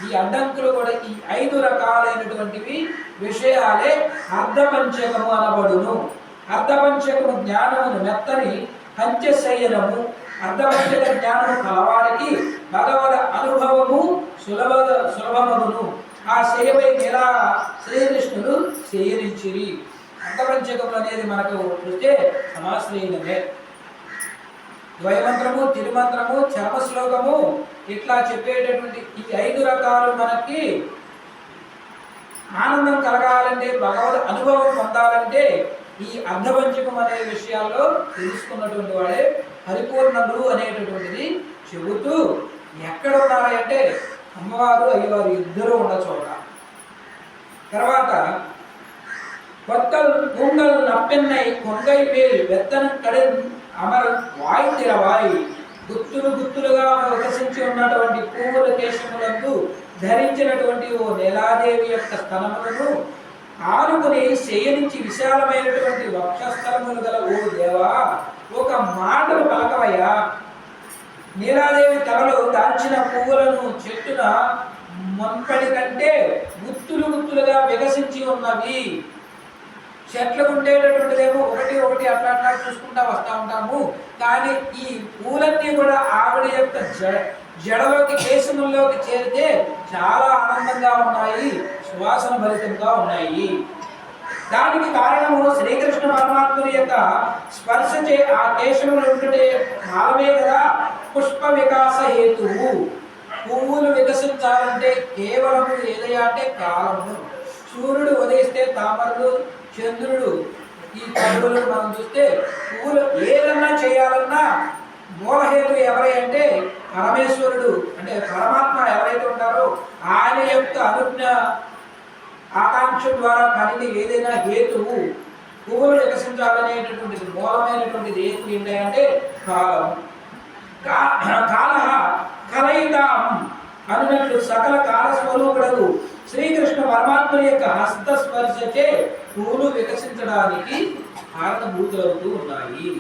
Speaker 1: ఈ అడ్డంకులు కూడా ఈ 5 రకాలైనటువంటివి విషయాలే అర్ధపంచకము అనబడును. అర్ధపంచకము జ్ఞానమును మెత్తని పంచశయనము, అర్ధపంచక జ్ఞానము కలవారికి భగవద అనుభవము సులభమగును. ఆ శయపై ఎలా శ్రీకృష్ణుడు శయనించిరి. అర్ధపంచకములు అనేది మనకు చూస్తే సమాశ్రయమే. ద్వయమంత్రము, తిరుమంత్రము, చర్మశ్లోకము ఇట్లా చెప్పేటటువంటి ఈ 5 రకాలు మనకి ఆనందం కలగాలంటే, భగవద్ అనుభవం పొందాలంటే ఈ అర్ధపంచకం అనే విషయాల్లో తెలుసుకున్నటువంటి వాడే పరిపూర్ణులు అనేటటువంటిది చెబుతూ ఎక్కడ ఉన్నారంటే అమ్మవారు అయ్యవారు ఇద్దరు ఉన్న చోట. తర్వాత కొత్తల్ పూంగల్ నప్పెన్నై కొంగై వేల్ వెత్తన కడెన్ అమర్ వాయితిరవాయి. గుత్తులు గుత్తులుగా వికసించి ఉన్నటువంటి పువ్వుల కేశములందు ధరించినటువంటి ఓ నీలాదేవి యొక్క స్థలములను ఆనుకుని శయనించి విశాలమైనటువంటి వక్షస్థలములు గల ఓ దేవా, ఒక మాటలు పలకవయ్యా. నీలాదేవి తలలో దాల్చిన పువ్వులను చెట్టున మున్పటి కంటే గుత్తులు గుత్తులుగా వికసించి ఉన్నవి. చెట్లకు ఉండేటటువంటిదేమో ఒకటి ఒకటి అట్లా అట్లా చూసుకుంటా వస్తూ ఉంటాము, కానీ ఈ పూలన్నీ కూడా ఆవిడ యొక్క జడలోకి కేశముల్లోకి చేరితే చాలా ఆనందంగా ఉన్నాయి, సువాసన భరితంగా ఉన్నాయి. దానికి కారణము శ్రీకృష్ణ పరమాత్ముని యొక్క స్పర్శచే ఆ కేశములు ఉంటే కాలమే కదా పుష్ప వికాస హేతువు. పువ్వులు వికసించాలంటే కేవలము ఏదయ్యా అంటే కాలము. సూర్యుడు ఉదయిస్తే తామరలు, చంద్రుడు ఈ కలుగులు మనం చూస్తే పువ్వులు ఏదన్నా చేయాలన్నా మూలహేతు ఎవరై అంటే పరమేశ్వరుడు, అంటే పరమాత్మ ఎవరైతే ఉంటారో ఆయన యొక్క అనుజ్ఞ ఆకాంక్ష ద్వారా పనిని ఏదైనా హేతువు పువ్వులు వికసించాలనేటటువంటిది మూలమైనటువంటిది హేతు ఏంటంటే కాలం. కాల కలయితాం అన్నట్లు సకల కాల స్వరూపుడు శ్రీకృష్ణ పరమాత్మ యొక్క హస్తస్పర్శచే పూలు వికసించడానికి కారణభూతులవుతూ ఉన్నాయి.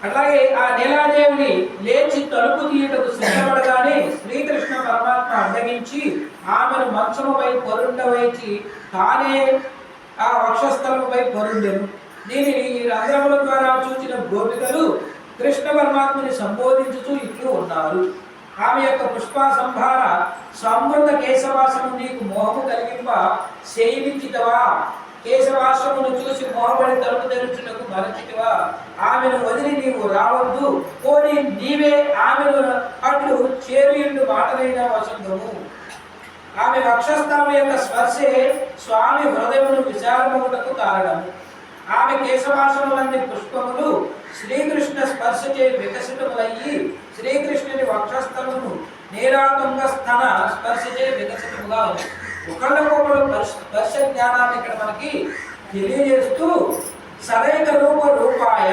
Speaker 1: అట్లాగే ఆ నీలాదేవిని లేచి తలుపు తీయటకు సిద్ధపడగానే శ్రీకృష్ణ పరమాత్మ అడ్డగించి ఆమెను మంచముపై పరుండవేచి తానే ఆ వక్షస్థలముపై పరుండెను. దీనిని ఈ రంధ్రముల ద్వారా చూచిన గోపికలు కృష్ణ పరమాత్మని సంబోధించుతూ ఇట్లు ఉన్నారు. ఆమె యొక్క పుష్ప సంభార సమృద్ధ కేశవాసము నీకు మోహము కలిగింప సేవించితవా, కేశవాసమును చూసి మోహపడి తలుపు తెరుచుటకు మరచితివా, ఆమెను వదిలి నీవు రావద్దు, పోనీ నీవే ఆమెను అట్లు చేరుయుండు మాటలైన వసంతము. ఆమె వక్షస్థలం యొక్క స్పర్శే స్వామి హృదయమును విశాలమగుటకు కారణము. ఆమె కేశవాసములన్నీ పుష్పములు శ్రీకృష్ణ స్పర్శచే వికసితములయ్యి శ్రీకృష్ణుని వక్షస్థలమును నీలాతుంగ స్థన స్పర్శచే వికసితముగా ఒకళ్ళకొకళ్ళు స్పర్శ జ్ఞానాన్ని ఇక్కడ మనకి తెలియజేస్తూ సరైక రూపాయ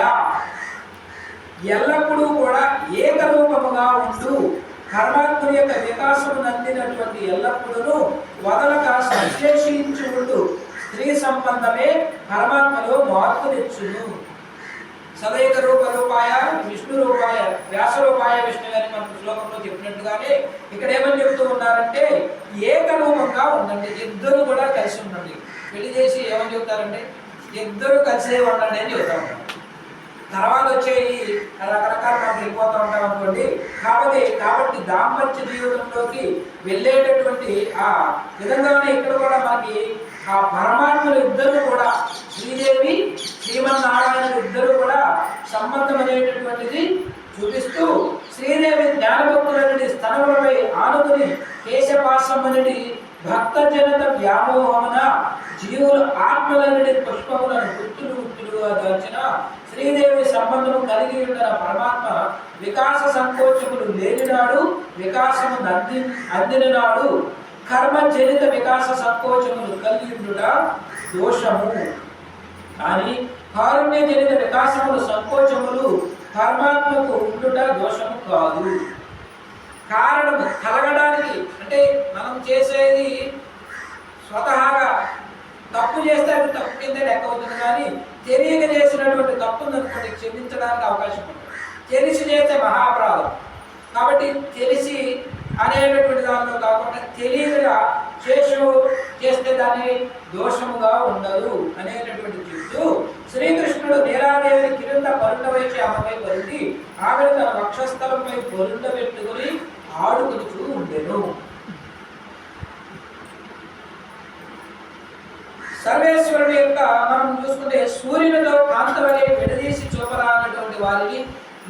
Speaker 1: ఎల్లప్పుడూ కూడా ఏకరూపముగా ఉంటూ పరమాత్ముని యొక్క వికాసము నందినటువంటి ఎల్లప్పుడూ వదలక సంశ్లేషించి ఉంటూ స్త్రీ సంబంధమే పరమాత్మలో మార్పు తెచ్చును. సదైక రూపాయ విష్ణు రూపాయ వ్యాస రూపాయ విష్ణు అని మనం శ్లోకంలో చెప్పినట్టుగానే ఇక్కడ ఏమని చెప్తూ ఉన్నారంటే ఏకరూపంగా ఉండండి, ఇద్దరు కూడా కలిసి ఉండండి. పెళ్లి చేసి ఏమని చెప్తారంటే ఇద్దరు కలిసే ఉండండి అని చెప్తా ఉంటారు. తర్వాత వచ్చేది రకరకాల మనకు వెళ్ళిపోతూ ఉంటాం అనుకోండి. కాబట్టి దాంపత్య జీవితంలోకి వెళ్ళేటటువంటి ఆ విధంగానే ఇక్కడ కూడా మనకి ఆ పరమాత్మలు ఇద్దరు కూడా శ్రీదేవి శ్రీమన్నారాయణులు ఇద్దరు కూడా సంబంధం అనేటటువంటిది చూపిస్తూ శ్రీదేవి జ్ఞానభక్తులనేది స్తనములపై ఆనుకుని కేశపాసమనడి భక్త జనత వ్యామోహమున జీవులు ఆత్మలనడి పుష్పములను గుత్తులుగా దాల్చిన శ్రీదేవి సంబంధము కలిగి ఉన్న పరమాత్మ వికాస సంకోచములు లేనినాడు వికాసము అందిన నాడు కర్మ జనిత వికాస సంకోచములు కలిగి ఉండుట దోషము. కానీ కారుణ్య జనిత వికాసములు సంకోచములు పరమాత్మకు ఉండుట దోషము కాదు. కారణం కలగడానికి అంటే మనం చేసేది స్వతహాగా తప్పు చేస్తే అది తప్పు కింద లెక్క అవుతుంది, కానీ తెలియక చేసినటువంటి తప్పును అనుకోండి క్షమించడానికి అవకాశం ఉంటుంది. తెలిసి చేస్తే మహాపరాధం. కాబట్టి తెలిసి అనేటటువంటి దానిలో కాకుండా తెలియదుగా చేస్తే దాన్ని దోషముగా ఉండదు అనేటటువంటి చెప్తూ శ్రీకృష్ణుడు నీలాదేవిని కింద పరుండవేసి ఆమెపై పరుండి ఆమెను తన వక్షస్థలంపై పరుండబెట్టుకుని ఆడుకుతూ ఉండెను. సర్వేశ్వరుడు యొక్క మనం చూసుకుంటే సూర్యునితో కాంతవలే విడదీసి చూపరానటువంటి వారిని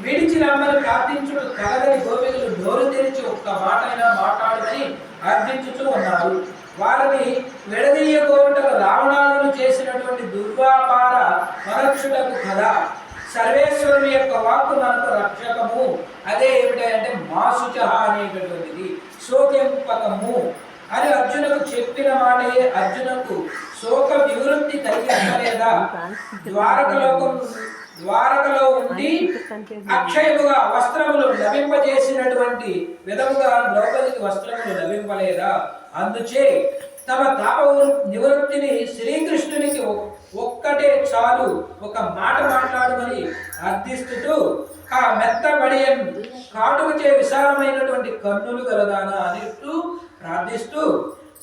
Speaker 1: విడిచి రమ్మని ప్రార్థించుడు కలగని గోపికలు నోరు తెరిచి ఒక్క మాట అయినా మాట్లాడమని అర్థించుతూ ఉన్నారు. వారిని విడదీయగోరుటకు రావణాలను చేసినటువంటి దుర్వ్యాపార మనక్షులకు కదా సర్వేశ్వరుని యొక్క వాక్కు మనకు రక్షకము. అదే ఏమిటంటే మాసుచ అనేటటువంటిది శోకింపకము అని అర్జునకు చెప్పిన మాటే అర్జునకు శోక నివృత్తి కలిగించలేదా? ద్వారకలో ఉండి అక్షయముగా వస్త్రములు లభింపజేసినటువంటి విధముగా ద్రౌపదికి వస్త్రములు లభింపలేదా? అందుచే తమ తాప నివృత్తిని శ్రీకృష్ణునికి ఒక్కటే చాలు, ఒక మాట మాట్లాడమని అర్థిస్తూ ఆ మెత్తబడి కాటుకచే విశాలమైనటువంటి కన్నులు గలదానా అనిస్తూ ప్రార్థిస్తూ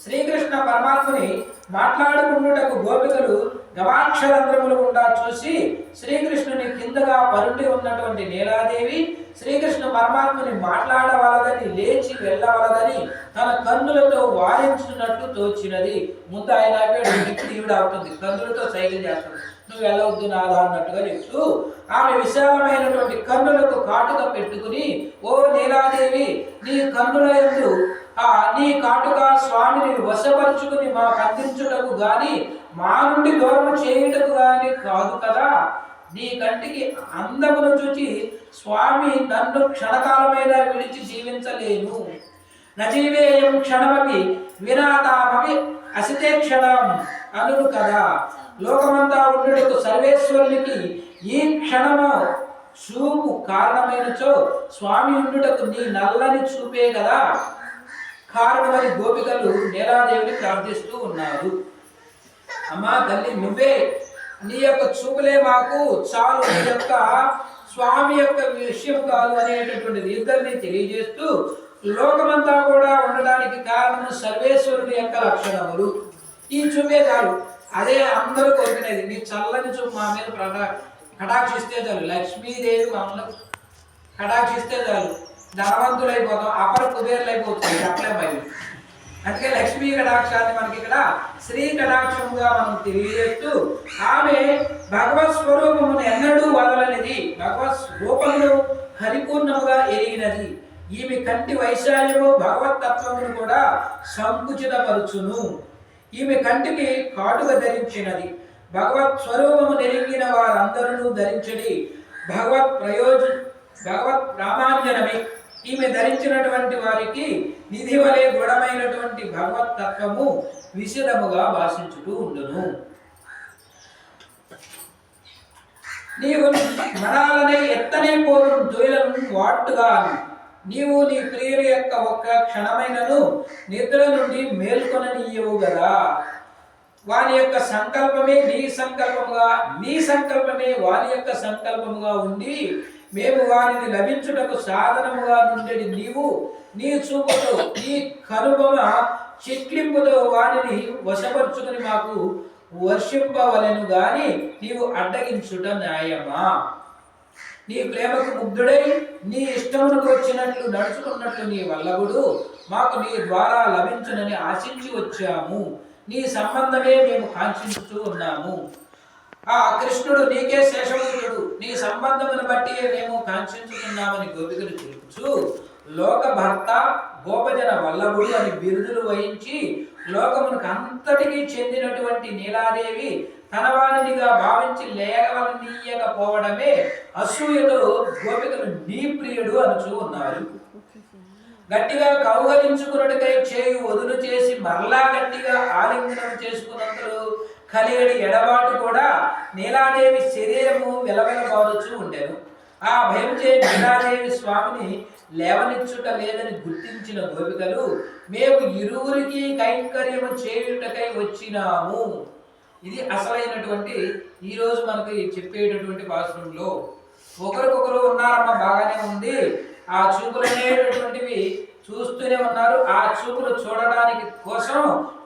Speaker 1: శ్రీకృష్ణ పరమాత్మని మాట్లాడుకున్నటకు గోపికలు గవాక్షరంధ్రములు గుండా చూసి శ్రీకృష్ణుని కిందగా పరుండి ఉన్నటువంటి నీలాదేవి శ్రీకృష్ణ పరమాత్మని మాట్లాడవలదని లేచి వెళ్ళవలదని తన కన్నులతో వారించున్నట్లు తోచినది. ముందు ఆయన ఈవిడ అవుతుంది, కన్నులతో సైకిల్ చేస్తుంది, నువ్వు వెళ్ళవద్దు నాదా అన్నట్టుగా చెప్తూ ఆమె విశాలమైనటువంటి కన్నులకు కాటుక పెట్టుకుని, ఓ నీలాదేవి నీ కన్నుల యందు నీ కాటుక స్వామిని వశపరుచుకుని మాకు అందించుటకు గాని మా నుండి దూరం చేయుటకు గాని కాదు కదా. నీ కంటికి అందమును చూచి స్వామి నన్ను క్షణకాలమైన విడిచి జీవించలేను. నజీవేయం క్షణమపి వినాతామపి అసితే క్షణం అనును కదా. లోకమంతా ఉండుటకు సర్వేశ్వరునికి ఈ క్షణము చూపు కారణమైనచో స్వామి ఉండుటకు నీ నల్లని చూపే కదా కారణమని గోపికలు నీలాదేవిని ప్రార్థిస్తూ ఉన్నారు. అమ్మా తల్లి, నువ్వే నీ యొక్క చూపులే మాకు చాలు, నీ యొక్క స్వామి యొక్క విషయం కాదు అనేటటువంటిది ఇద్దరిని తెలియజేస్తూ లోకమంతా కూడా ఉండడానికి కారణం సర్వేశ్వరుని యొక్క లక్షణములు. ఈ చూపే చాలు, అదే అందరూ కోరుకునేది. నీ చల్లని చూపు మా మీద కటాక్షిస్తే చాలు, లక్ష్మీదేవి మమ్మల్ని కటాక్షిస్తే చాలు, ధనవంతులైపోతాం, అపర కుబేరులైపోతుంది, చెప్పలేం భయం. అందుకే లక్ష్మీ కటాక్షాన్ని మనకి ఇక్కడ శ్రీ కటాక్షముగా మనం తెలియజేస్తూ ఆమె భగవత్ స్వరూపమును ఎన్నడూ వదలనిది, భగవత్ రూపమును పరిపూర్ణముగా ఎరిగినది. ఈమె కంటి వైశాల్యము భగవత్ తత్వమును కూడా సంకుచితపరుచును. ఈమె కంటికి కాటుక ధరించినది. భగవత్ స్వరూపము నెరిగిన వారందరూ ధరించడి భగవత్ ప్రామాణ్యనమే. ఈమె ధరించినటువంటి వారికి నిధి వలె గుణమైనటువంటి భగవత్ తత్వము విశదముగా భాషించుతూ ఉండును. నీవు మనాలనే ఎత్తనే పోరు దొయలను వాట్టుగా నీవు నీ ప్రియుల యొక్క ఒక్క క్షణమైనను నిద్ర నుండి మేల్కొననీయవు గదా. వాని యొక్క సంకల్పమే నీ సంకల్పముగా, నీ సంకల్పమే వాని యొక్క సంకల్పముగా ఉండి మేము వారిని లభించుటకు సాధనముగా నుండి నీవు నీ చూపుతో నీ కనుబొమ చిట్లింపుతో వారిని వశపరుచుకుని మాకు వర్షింపవలెను గాని నీవు అడ్డగించుట న్యాయమా. నీ ప్రేమకు ముగ్ధుడై నీ ఇష్టమునకు వచ్చినట్లు నడుచుకున్నట్లు నీ వల్లభుడు మాకు నీ ద్వారా లభించునని ఆశించి వచ్చాము. నీ సంబంధమే మేము కాంక్షించుతూ ఉన్నాము. ఆ కృష్ణుడు నీకే శేషమూతుడు, నీ సంబంధమును బట్టి మేము కాంక్షించుతున్నామని గోపికలు తెలుపుచు లోక భర్త గోపజన వల్లభుడు అని బిరుదులు వహించి లోకమునకు అంతటికీ చెందినటువంటి నీలాదేవి తనవానిగా భావించి లేవనీయకపోవడమే అసూయతో గోపికలు నీ ప్రియుడు అనుచూ ఉన్నారు. గట్టిగా కౌగలించుకున్నట్టుకై చేయు వదులు చేసి మరలా గట్టిగా ఆలింగనం చేసుకున్నందుకు కలిగడి ఎడబాటు కూడా నీలాదేవి శరీరము వెలవెలబారుచూ ఉండెను. ఆ భయం చే నీలాదేవి స్వామిని లేవనిచ్చుట లేదని గుర్తించిన గోపికలు మేము ఇరువురికి కైంకర్యము చేయుటకై వచ్చినాము. ఇది అసలైనటువంటి ఈరోజు మనకి చెప్పేటటువంటి భాషణంలో ఒకరికొకరు ఉన్నారమ్మ, బాగానే ఉంది, ఆ చూపులు అనేటటువంటివి చూస్తూనే ఉన్నారు. ఆ చూపులు చూడడానికి కోసం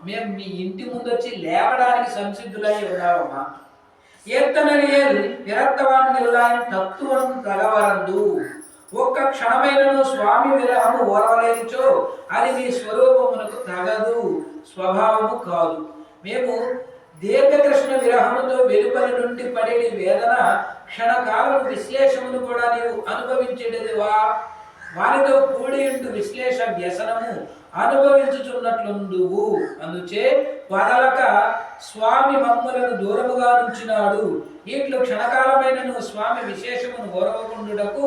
Speaker 1: మేము మీ ఇంటి ముందు వచ్చి లేవడానికి సంసిద్ధులై ఉన్నామమ్మా. ఏత్తనలియల్ విరక్తవాన్ని తత్వం కలవరందు ఒక్క క్షణమైనను స్వామి విరహము ఓరవలేనిచో అది మీ స్వరూపమునకు తగదు, స్వభావము కాదు. మేము దీర్ఘకృష్ణ విరహముతో వెలుపలి నుండి పడేటి వేదన క్షణకాలము విశ్లేషమును కూడా నీవు అనుభవించేటిదివా. వారితో కూడి ఉంటూ విశ్లేష వ్యసనము అనుభవించుచున్నట్లుందువు. అందుచే వదలక స్వామి మమ్ములను దూరముగా నుంచినాడు. ఇట్లు క్షణకాలమైన నువ్వు స్వామి విశేషమును గౌరవకుండుటకు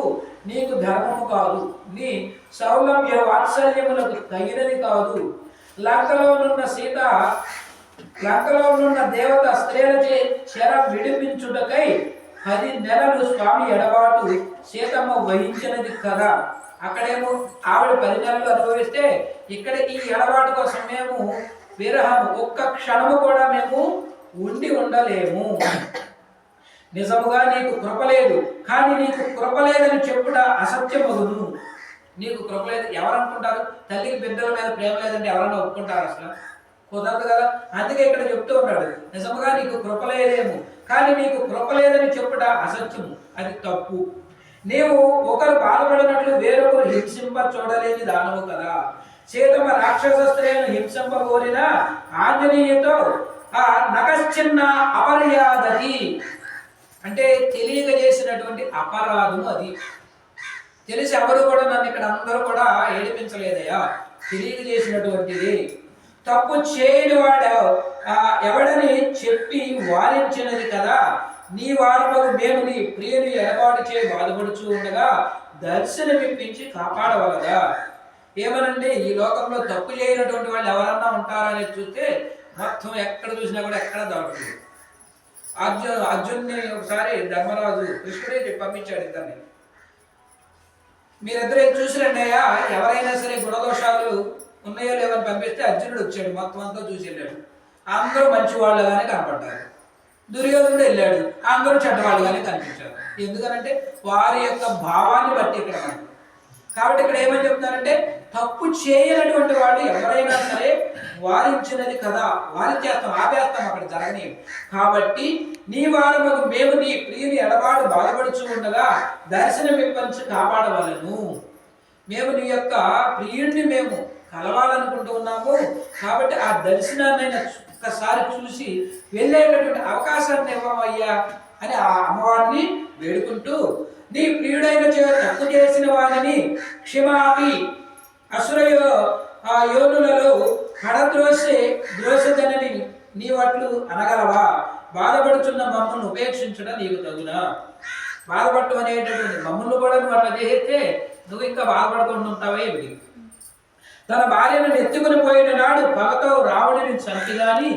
Speaker 1: నీకు ధర్మము కాదు, నీ సౌలభ్య వాత్సల్యములకు తగినది కాదు. లంకలో ఉన్న దేవత స్త్రీలచే చెర విడిపించుటకై 10 నెలలు స్వామి ఎడబాటు సీతమ్మ వహించినది కదా. అక్కడేమో ఆవిడ 10 నెలలు అనుభవిస్తే ఇక్కడ ఈ ఎడబాటు కోసం మేము విరహము ఒక్క క్షణము కూడా మేము ఉండలేము. నిజముగా నీకు కృప లేదు, కానీ నీకు కృప లేదని చెప్పుట అసత్యమగును. నీకు కృప లేదు ఎవరు అనుకుంటారు? తల్లికి బిడ్డల మీద ప్రేమ లేదంటే ఎవరన్నా ఒప్పుకుంటారు? అసలు కుదరదు కదా. అందుకే ఇక్కడ చెప్తూ ఉన్నాడు, నిజముగా నీకు కృప లేదేమో, కానీ నీకు కృప లేదని చెప్పుట అసత్యము, అది తప్పు. నీవు ఒకరు బాధపడినట్లు వేరొకరు హింసింప చూడలేని దానవు కదా. సీతమ్మ రాక్షస స్త్రీలను హింసింప కోరిన ఆంజనేయుతో ఆ నకశ్చిన్న అపర్యాదది అంటే తెలియక చేసినటువంటి అపరాధము అది. తెలిసి ఎవరు కూడా నన్ను ఇక్కడ అందరూ కూడా ఏడిపించలేదయ్యా, తెలియక చేసినటువంటిది. తప్పు చేయని వాడు ఎవడని చెప్పి వారించినది కదా. నీ వారు మేము నీ ప్రియుని ఎడబాటు చేయి బాధపడుచు ఉండగా దర్శనమిప్పించి కాపాడవలదా. ఏమనంటే ఈ లోకంలో తప్పు చేయనటువంటి వాళ్ళు ఎవరన్నా ఉంటారని చూస్తే మొత్తం ఎక్కడ చూసినా కూడా ఎక్కడ దొరకదు. అర్జున్ని ఒకసారి ధర్మరాజు కృష్ణుడే పంపించాడు ఇద్దరిని, మీరిద్దరు చూసిరండి అయ్యా, ఎవరైనా సరే గుణదోషాలు ఉన్నాయో లేవని పంపిస్తే అర్జునుడు వచ్చాడు, మొత్తం అంతా చూసి వెళ్ళాడు. అందరూ మంచి వాళ్ళుగానే కనపడ్డారు. దుర్యోధనుడు వెళ్ళాడు, అందరూ చెడ్డవాళ్ళుగానే కనిపించారు. ఎందుకనంటే వారి యొక్క భావాన్ని బట్టి ఇక్కడ. కాబట్టి ఇక్కడ ఏమని చెప్తున్నారంటే తప్పు చేయనటువంటి వాళ్ళు ఎవరైనా సరే వారించినది కదా, వారించేస్తాం, ఆపేస్తాం, అక్కడ జరగని. కాబట్టి నీ వారు మేము నీ ప్రియుని ఎడబాటు బాధపడుచు ఉండగా దర్శనమిప్పంచి కాపాడవలను. మేము నీ యొక్క ప్రియుడిని మేము కలవాలనుకుంటూ ఉన్నాము, కాబట్టి ఆ దర్శనాన్ని ఒక్కసారి చూసి వెళ్ళేటటువంటి అవకాశాన్ని ఇవ్వమయ్యా అని ఆ అమ్మవారిని వేడుకుంటూ, నీ ప్రియుడైన తప్పు చేసిన వారిని క్షమాపి అసురయో ఆ యోనులలో ద్రోషజనని నీ వట్లు అనగలవా. బాధపడుచున్న మమ్మల్ని ఉపేక్షించడం నీకు తగునా. బాధపడటం అనేటటువంటి మమ్మల్ని కూడా నువ్వు అట్లా చేస్తే నువ్వు ఇంకా బాధపడుకుంటూ ఉంటావే. తన భార్యను ఎత్తుకుని పోయిన నాడు పగతో రావణుని చంపి గాని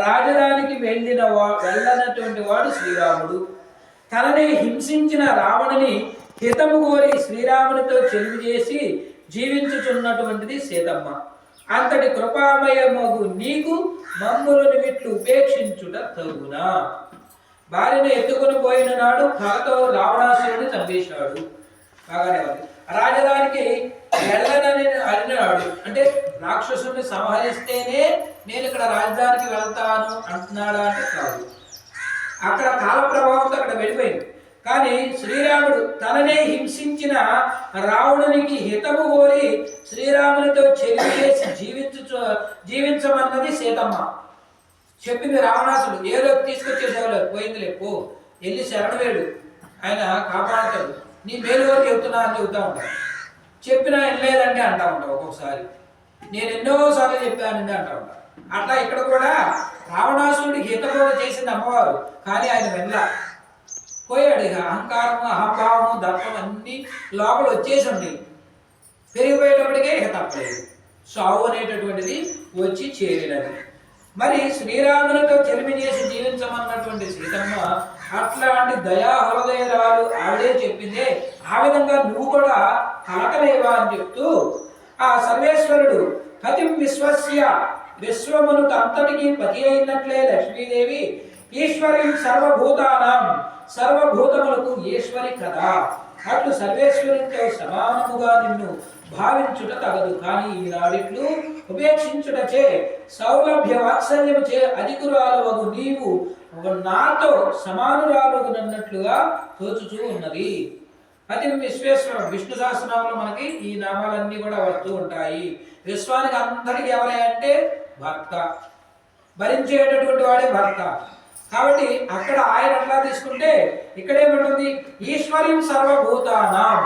Speaker 1: రాజధానికి వెళ్ళనటువంటి వాడు శ్రీరాముడు. తనని హింసించిన రావణుని హితము కోరి శ్రీరామునితో చెలువు చేసి జీవించుచున్నటువంటిది సీతమ్మ. అంతటి కృపామయమగు నీకు మమ్ములను విట్లు ఉపేక్షించుట తగునా. భార్యను ఎత్తుకుని పోయిన నాడు పగతో రావణాసురుని చంపేశాడు. బాగానే ఉంది. రాజధానికి వెళ్ళనని అడిగినాడు, అంటే రాక్షసుని సంహరిస్తేనే నేను ఇక్కడ రాజధానికి వెళ్తాను అంటున్నాడా అంటే కాదు. అక్కడ కాల ప్రభావంతో అక్కడ వెళ్ళిపోయింది. కానీ శ్రీరాముడు తననే హింసించిన రావణునికి హితము కోరి శ్రీరామునితో చెల్లి చేసి జీవించమన్నది సీతమ్మ. చెప్పింది రావణాసుడు, ఏదో తీసుకొచ్చేసేవాళ్ళు, పోయిందిలే పో, వెళ్ళి శరణవేడు, ఆయన కాపాడుతాడు, నీ మేలు వరకు చెప్తున్నా అని చెబుతా ఉంటాడు. చెప్పినా వెళ్ళలేదంటే అంటా ఉంటావు. ఒక్కొక్కసారి నేను ఎన్నోసార్లు చెప్పానండి అంటా ఉంటా. అట్లా ఇక్కడ కూడా రావణాసురుడికి హితబోధ చేసింది అమ్మవారు, కానీ ఆయన వెళ్ళ పోయాడు. ఇక అహంకారము, అహంభావము, దర్పం అన్ని లోపల వచ్చేసింది. పెరిగిపోయేటప్పటికే ఇక తప్పలేదు, సావు అనేటటువంటిది వచ్చి చేరినది. మరి శ్రీరామునితో చెలిమి చేసి జీవించమన్నటువంటి సీతమ్మ అట్లాంటి దయా హృదయరాలు ఆవిడే చెప్పిందే. ఆ విధంగా నువ్వు కూడా కలకలేవా అని చెప్తూ ఆ సర్వేశ్వరుడు పతిం విశ్వస్య విశ్వమునకు అంతటికి పతి అయినట్లే లక్ష్మీదేవి ఈశ్వరి సర్వభూతానాం సర్వభూతములకు ఈశ్వరి కదా. అట్లు సర్వేశ్వరునితో సమానముగా నిన్ను భావించుట తగదు. కానీ ఈనాడిట్లు ఉపేక్షించుటచే సౌలభ్య వాత్సల్యము చే అధికురాలవగు నీవు నాతో సమానురాలుగునన్నట్లుగా తోచుచూ ఉన్నది. అది విశ్వేశ్వరం. విష్ణు సహస్రనామంలో మనకి ఈ నామాలన్నీ కూడా వస్తూ ఉంటాయి. విశ్వానికి అందరికీ ఎవరే అంటే భర్త, భరించేటటువంటి వాడే భర్త. కాబట్టి అక్కడ ఆయన అట్లా తీసుకుంటే ఇక్కడ ఏమంటుంది, ఈశ్వరీం సర్వభూతానాం,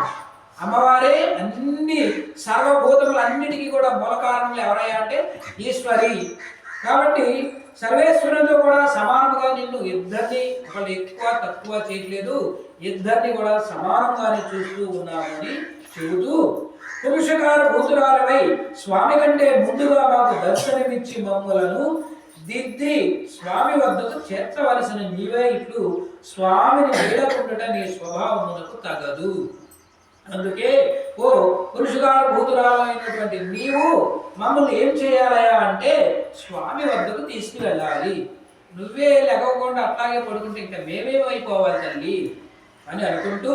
Speaker 1: అమ్మవారే అన్ని సర్వభూతములన్నిటికీ కూడా మూల కారణములు ఎవరయ్యా అంటే ఈశ్వరి. కాబట్టి సర్వేశ్వరునితో కూడా సమానంగా నిన్ను ఇద్దరిని ఒకళ్ళు ఎక్కువ తక్కువ చేయట్లేదు, ఇద్దరిని కూడా సమానంగానే చూస్తూ ఉన్నామని చెబుతూ, పురుషకార భూతురాలవై స్వామి కంటే ముందుగా మాకు దర్శనమిచ్చి మమ్ములను దిద్ది స్వామి వద్దకు చేర్చవలసిన నీవే ఇట్లు స్వామిని వీడకుండట నీ స్వభావమునకు తగదు. అందుకే ఓ పురుషుగారు భూతురాలైనటువంటి నీవు మమ్మల్ని ఏం చేయాలయా అంటే స్వామి వద్దకు తీసుకువెళ్ళాలి. నువ్వే లెగవకుండా అట్లాగే పడుకుంటే ఇంకా మేమేమైపోవాలి తల్లి అని అనుకుంటూ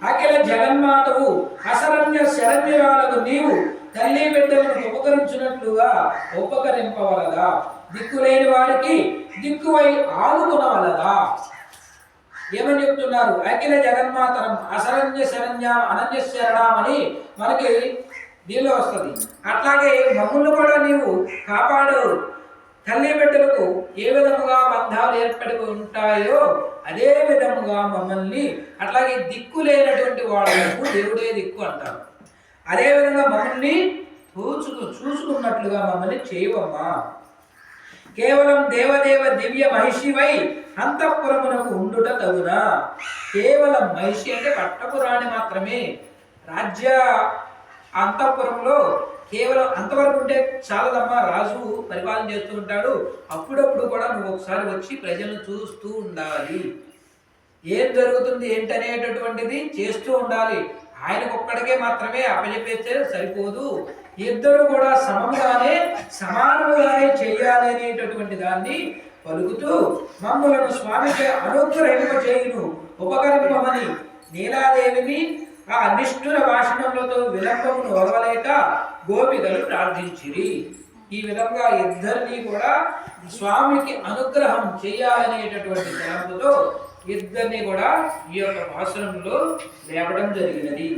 Speaker 1: అఖిల జగన్మాతవు అశరణ్య శరణ్యురాలకు నీవు తల్లి బిడ్డలను ఉపకరించినట్లుగా ఉపకరింపవలదా, దిక్కులేని వారికి దిక్కువై ఆదుకునవలదా. ఏమని చెప్తున్నారు? అఖిల జగన్మాతరం అశరణ్య శరణ్య అనన్య శరణమని మనకి దీనిలో వస్తుంది. అట్లాగే మమ్మల్ని కూడా నీవు కాపాడు. తల్లి బిడ్డలకు ఏ విధముగా బంధాలు ఏర్పడి ఉంటాయో అదే విధముగా మమ్మల్ని, అట్లాగే దిక్కు లేనటువంటి వాళ్ళకు దేవుడే దిక్కు అంటారు. అదేవిధంగా మమ్మల్ని చూసుకున్నట్లుగా మమ్మల్ని చేయవమ్మా. కేవలం దేవదేవ దివ్య మహిషివై అంతఃపురమునకు ఉండుట తగునా. కేవలం మహిషి అంటే పట్టపురాణి మాత్రమే. రాజ్య అంతఃపురంలో కేవలం అంతవరకు ఉంటే చాలదమ్మా. రాజు పరిపాలన చేస్తూ ఉంటాడు, అప్పుడప్పుడు కూడా నువ్వు ఒకసారి వచ్చి ప్రజలను చూస్తూ ఉండాలి. ఏం జరుగుతుంది ఏంటనేటటువంటిది చేస్తూ ఉండాలి. ఆయనకొక్కడికే మాత్రమే అప్పచెప్పేస్తే సరిపోదు. ఇద్దరు కూడా సమముగానే సమానముగానే చెయ్యాలి అనేటటువంటి దాన్ని పలుకుతూ మమ్ములను స్వామికి అనుగ్రహింపచేయును ఉపకరింపమని నీలాదేవిని ఆ నిష్ఠుర భాషణములతో విలంబమును ఓర్వలేక గోపికలు ప్రార్థించిరి. ఈ విధంగా ఇద్దరిని కూడా స్వామికి అనుగ్రహం చేయాలనేటటువంటి తలంపుతో ఇద్దరిని కూడా ఈ యొక్క భాషణంలో లేపడం జరిగినది.